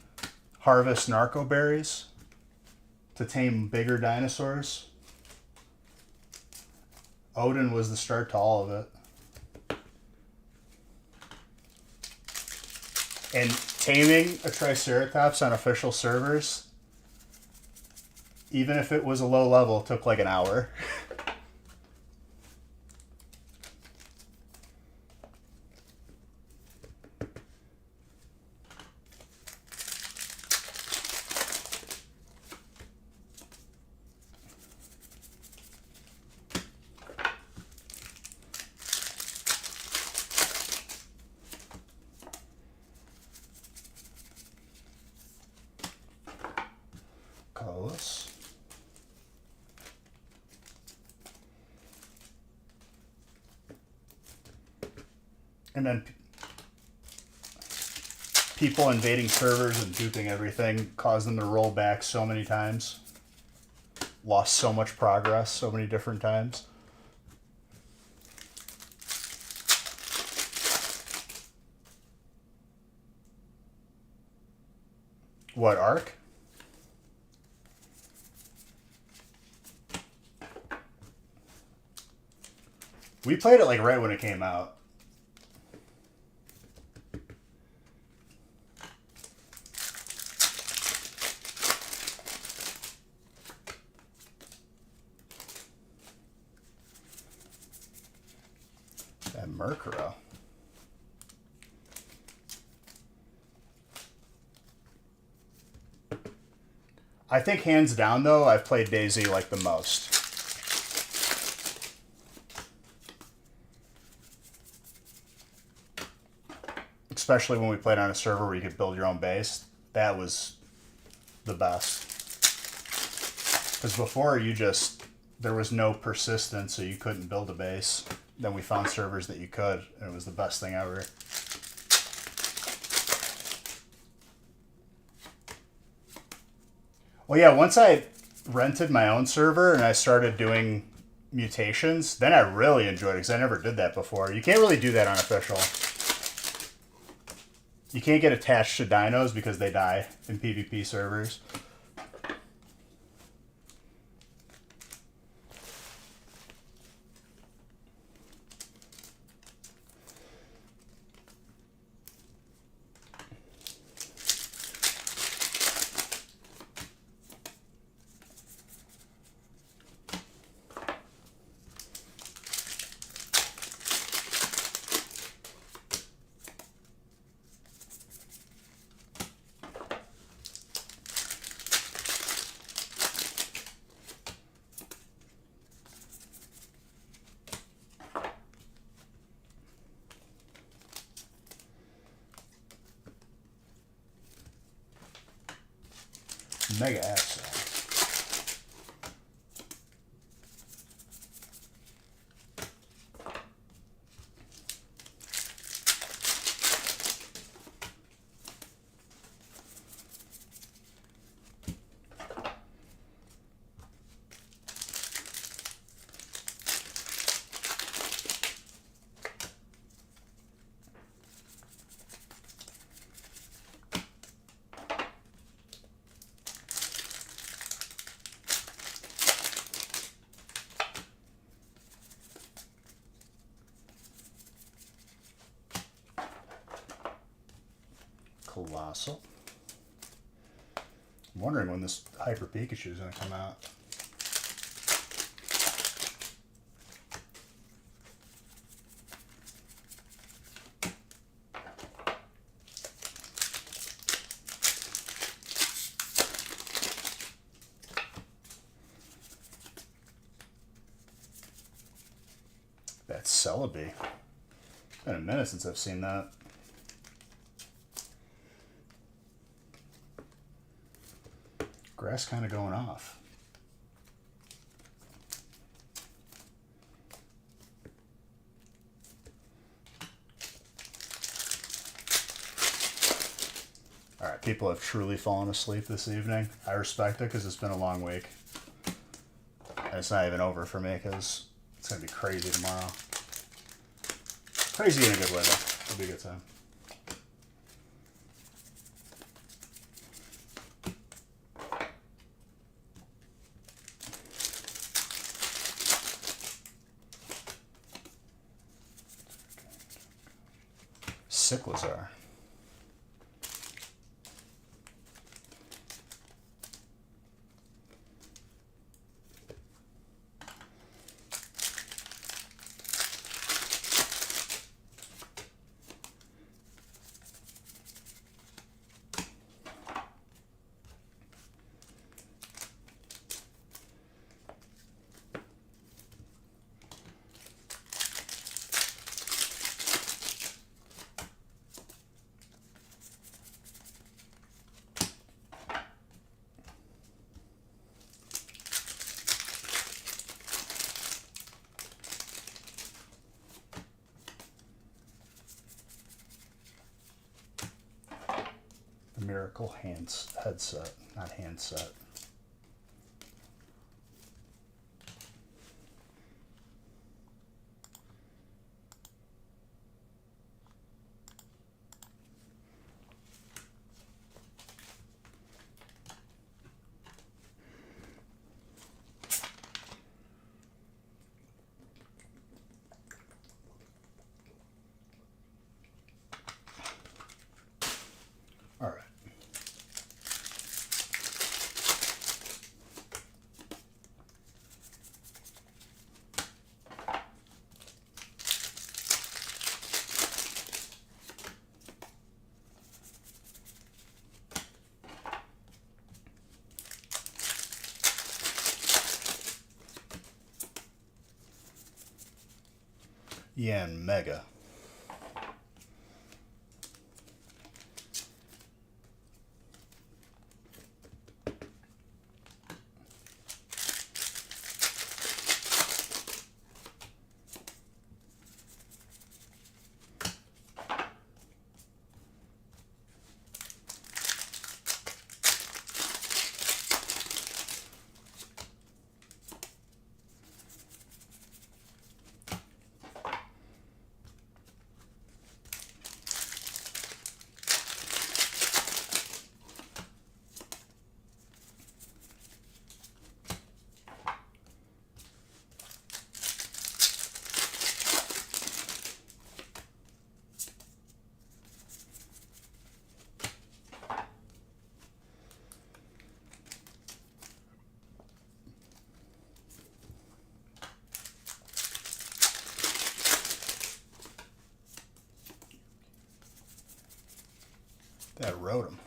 harvest narco berries to tame bigger dinosaurs. Odin was the start to all of it. And taming a Triceratops on official servers, even if it was a low level, took like an hour. And then people invading servers and duping everything caused them to roll back so many times. Lost so much progress so many different times. What, Ark? We played it like right when it came out. That Murkrow. I think hands down though, I've played Daisy like the most. Especially when we played on a server where you could build your own base. That was the best. Because before there was no persistence, so you couldn't build a base. Then we found servers that you could, and it was the best thing ever. Well, yeah, once I rented my own server and I started doing mutations, then I really enjoyed it because I never did that before. You can't really do that on official. You can't get attached to dinos because they die in PvP servers. Mega asset. Colossal. I'm wondering when this Hyper Pikachu is going to come out. That's Celebi. Been a minute since I've seen that. Grass kind of going off. All right, people have truly fallen asleep this evening. I respect it because it's been a long week. And it's not even over for me because it's going to be crazy tomorrow. Crazy in a good way, though. It'll be a good time. Cyclizar. Miracle headset, not handset. All right. Yanmega. That wrote him.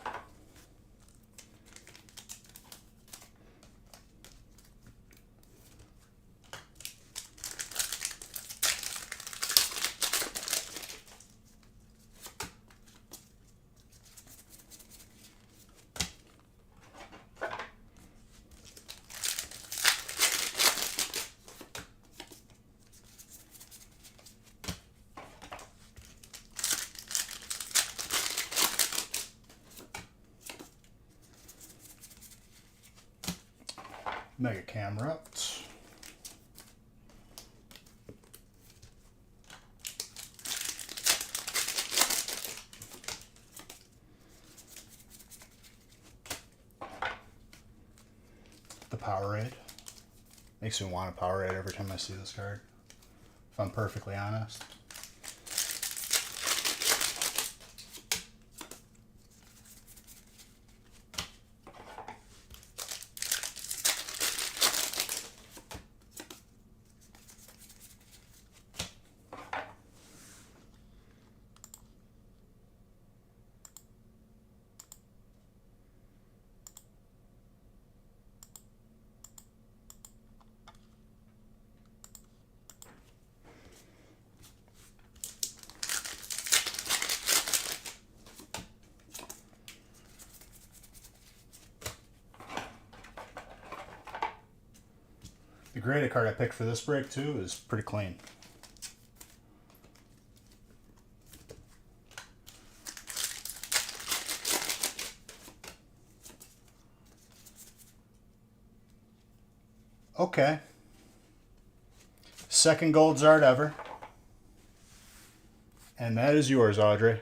Mega Camera. The Powerade. Makes me want a Powerade every time I see this card, if I'm perfectly honest. The graded card I picked for this break too is pretty clean. Okay. Second gold Zard ever. And that is yours, Audrey.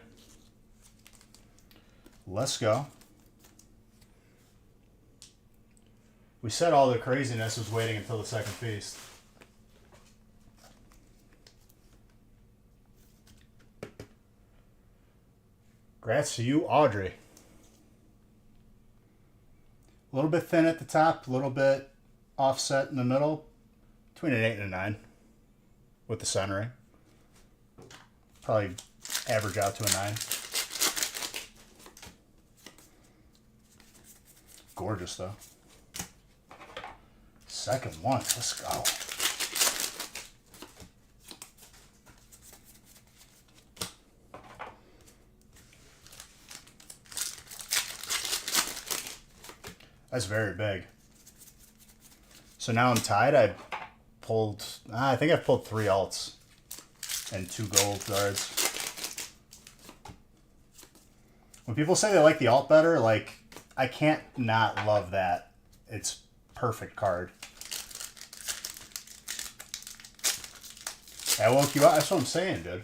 Let's go. We said all the craziness was waiting until the second feast. Congrats to you, Audrey. A little bit thin at the top, a little bit offset in the middle, between an 8 and a 9 with the centering. Probably average out to a 9. Gorgeous though. Second one, let's go. That's very big. So now I'm tied. I think I've pulled 3 alts and 2 gold cards. When people say they like the alt better, like, I can't not love that. It's perfect card. I woke you up. That's what I'm saying, dude.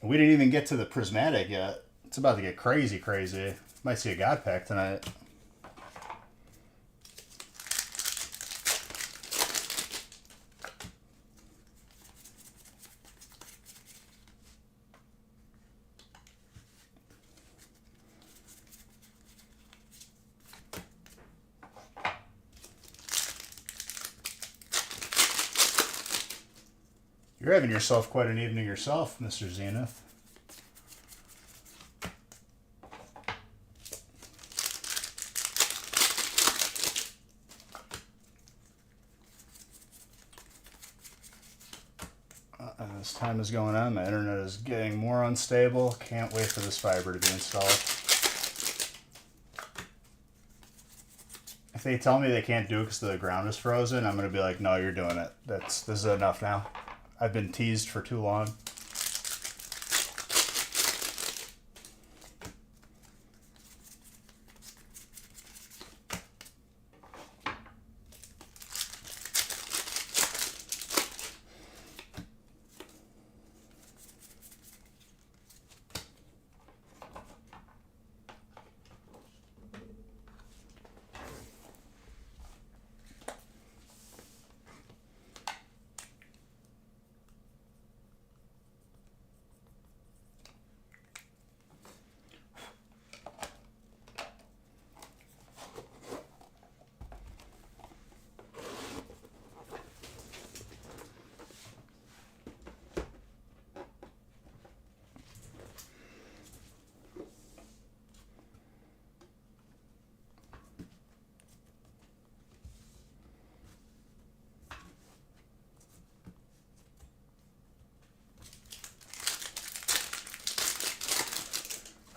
We didn't even get to the prismatic yet. It's about to get crazy, crazy. Might see a God Pack tonight. You're having yourself quite an evening yourself, Mr. Zenith. As time is going on, my internet is getting more unstable. Can't wait for this fiber to be installed. If they tell me they can't do it because the ground is frozen, I'm going to be like, no, you're doing it. This is enough now. I've been teased for too long.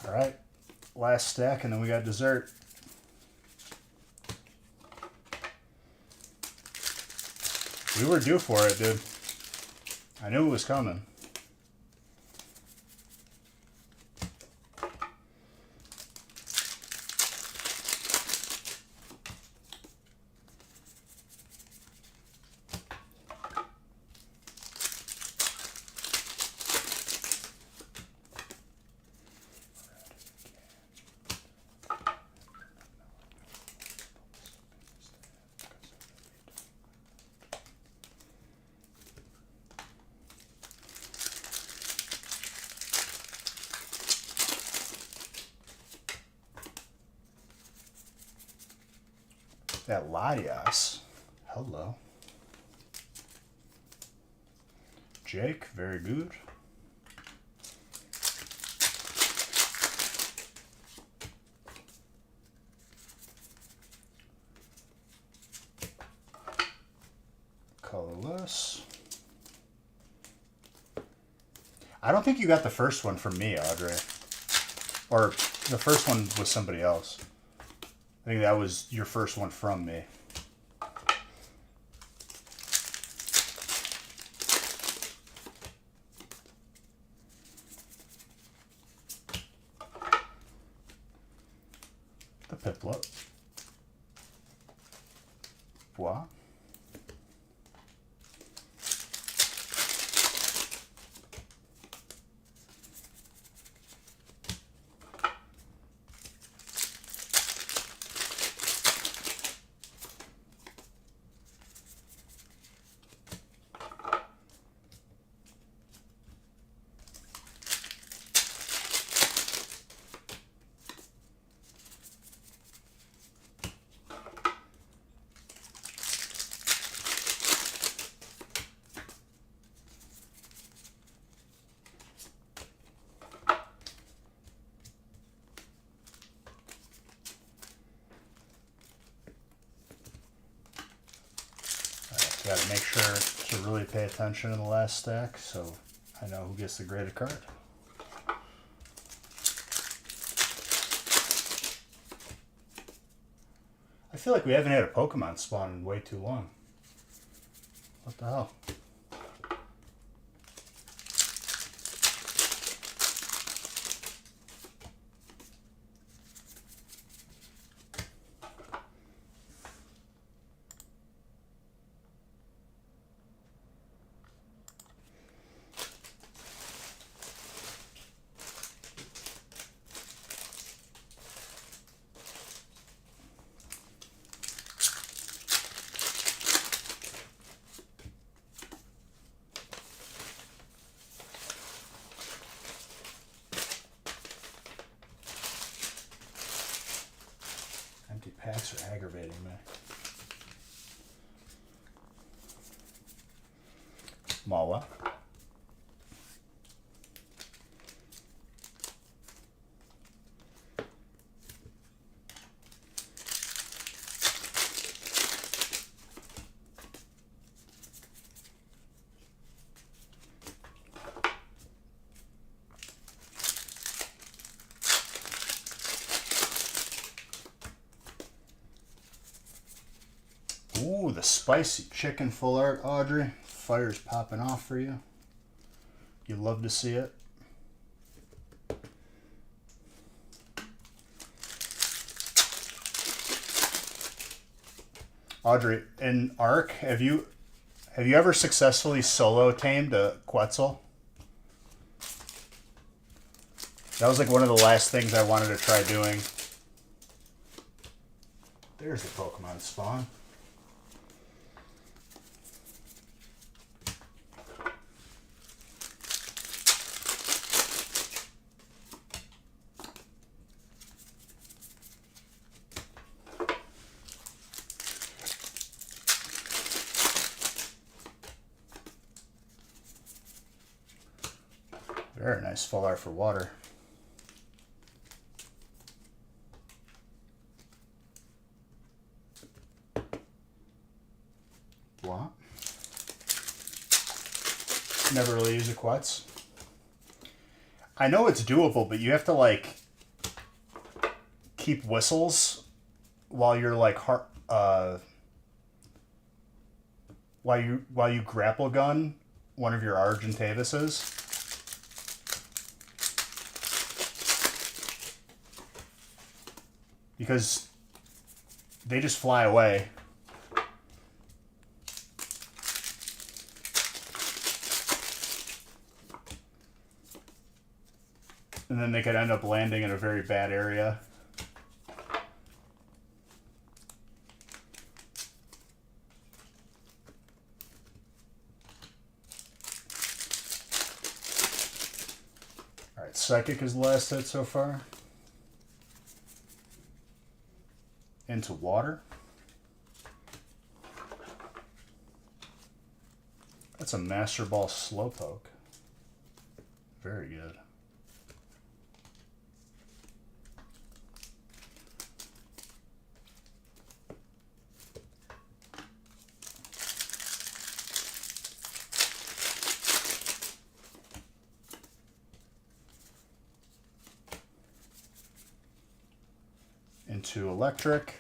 All right, last stack, and then we got dessert. We were due for it, dude. I knew it was coming. That Latias. Hello. Jake, very good. Colorless. I don't think you got the first one from me, Audrey. Or the first one was somebody else. I think that was your first one from me. The Piplup. Bois. Got to make sure to really pay attention in the last stack so I know who gets the graded card. I feel like we haven't had a Pokemon spawn in way too long. What the hell? It's aggravating me. Mawa. Ooh, the spicy chicken full art, Audrey. Fire's popping off for you. You love to see it. Audrey, in Ark, have you ever successfully solo tamed a Quetzal? That was like one of the last things I wanted to try doing. There's the Pokemon spawn. Very nice full art for water. What? Never really use a Quetz. I know it's doable, but you have to like keep whistles while you're like while you grapple gun one of your Argentavises. Because they just fly away. And then they could end up landing in a very bad area. Alright, Psychic is the last hit so far. Into water. That's a Master Ball Slowpoke. Very good. Into Electric.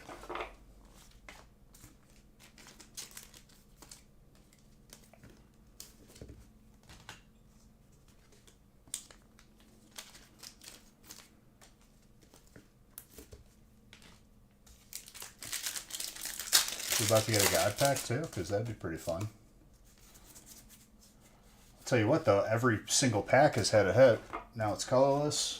We're about to get a God Pack too, because that'd be pretty fun. I'll tell you what though, every single pack has had a hit. Now it's colorless.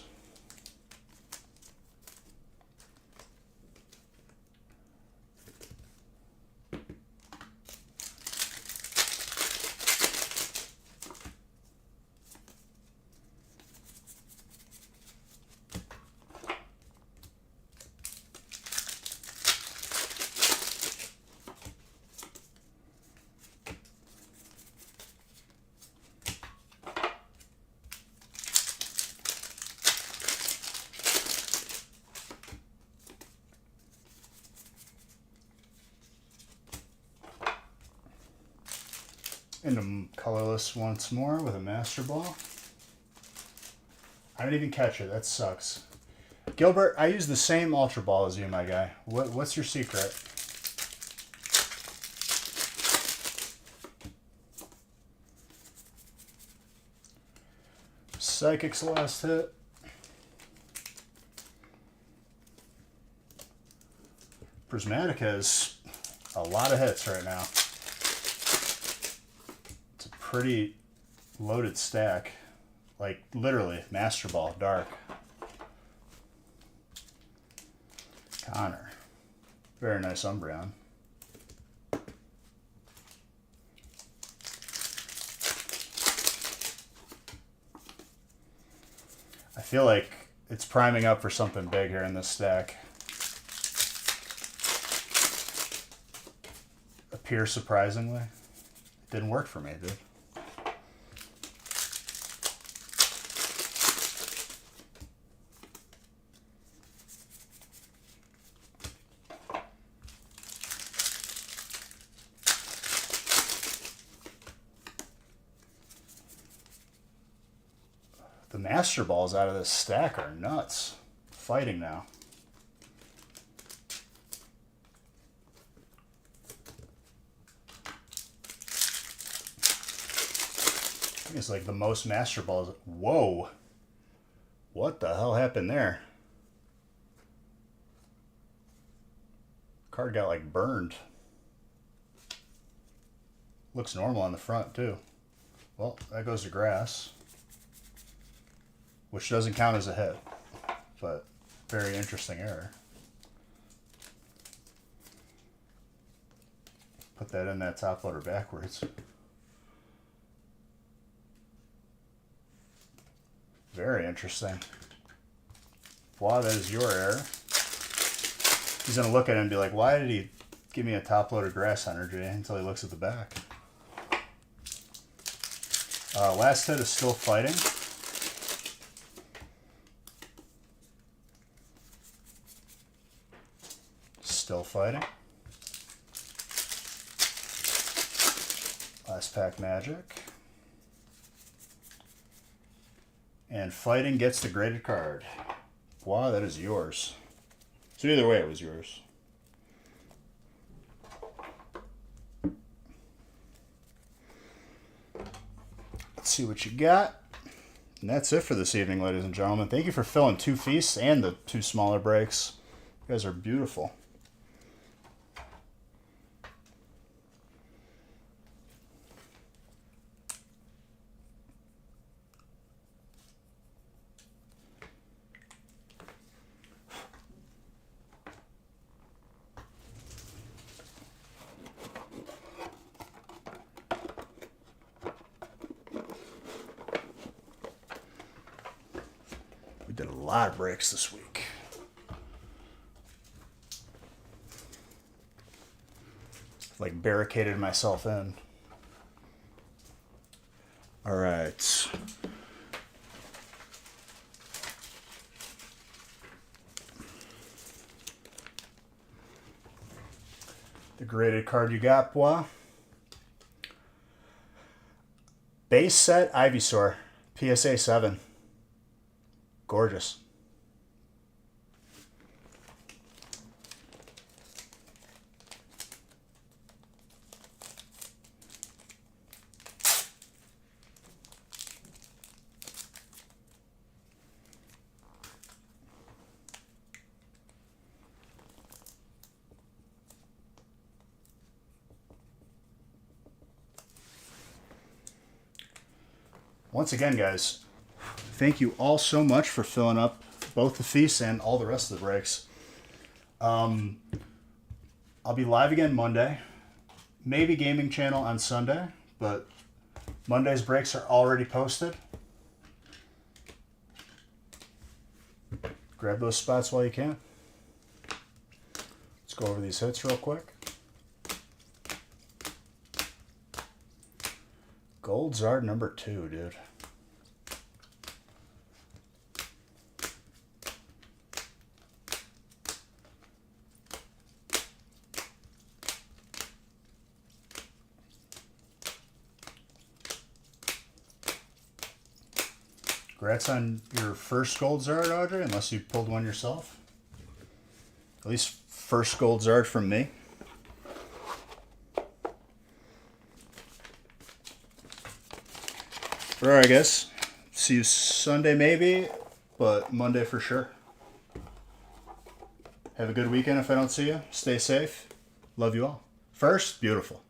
Into colorless once more with a Master Ball. I didn't even catch it. That sucks. Gilbert, I use the same Ultra Ball as you, my guy. What's your secret? Psychic's last hit. Prismatic has a lot of hits right now. Pretty loaded stack, like literally Master Ball, Dark, Connor, very nice Umbreon. I feel like it's priming up for something big here in this stack. appear surprisingly. It didn't work for me, dude. The Master Balls out of this stack are nuts. Fighting now. I think it's like the most Master Balls. Whoa. What the hell happened there? Card got like burned. Looks normal on the front too. Well, that goes to grass. Which doesn't count as a hit, but very interesting error. Put that in that top loader backwards. Very interesting. Wow, that is your error. He's going to look at it and be like, why did he give me a top loader grass energy until he looks at the back? Last hit is still fighting. Still fighting. Last pack magic. And fighting gets the graded card. Wow, that is yours. So either way, it was yours. Let's see what you got. And that's it for this evening, ladies and gentlemen. Thank you for filling 2 feasts and the 2 smaller breaks. You guys are beautiful. We did a lot of breaks this week. Like barricaded myself in. All right. The graded card you got, boy. Base set Ivysaur, PSA 7. Gorgeous. Once again, guys, thank you all so much for filling up both the feasts and all the rest of the breaks. I'll be live again Monday. Maybe Gaming Channel on Sunday, but Monday's breaks are already posted. Grab those spots while you can. Let's go over these hits real quick. Gold Zard number 2, dude. Congrats on your first Gold Zard, Audrey, unless you pulled one yourself. At least first Gold Zard from me. Alright, guys. See you Sunday maybe, but Monday for sure. Have a good weekend if I don't see you. Stay safe. Love you all. First, beautiful.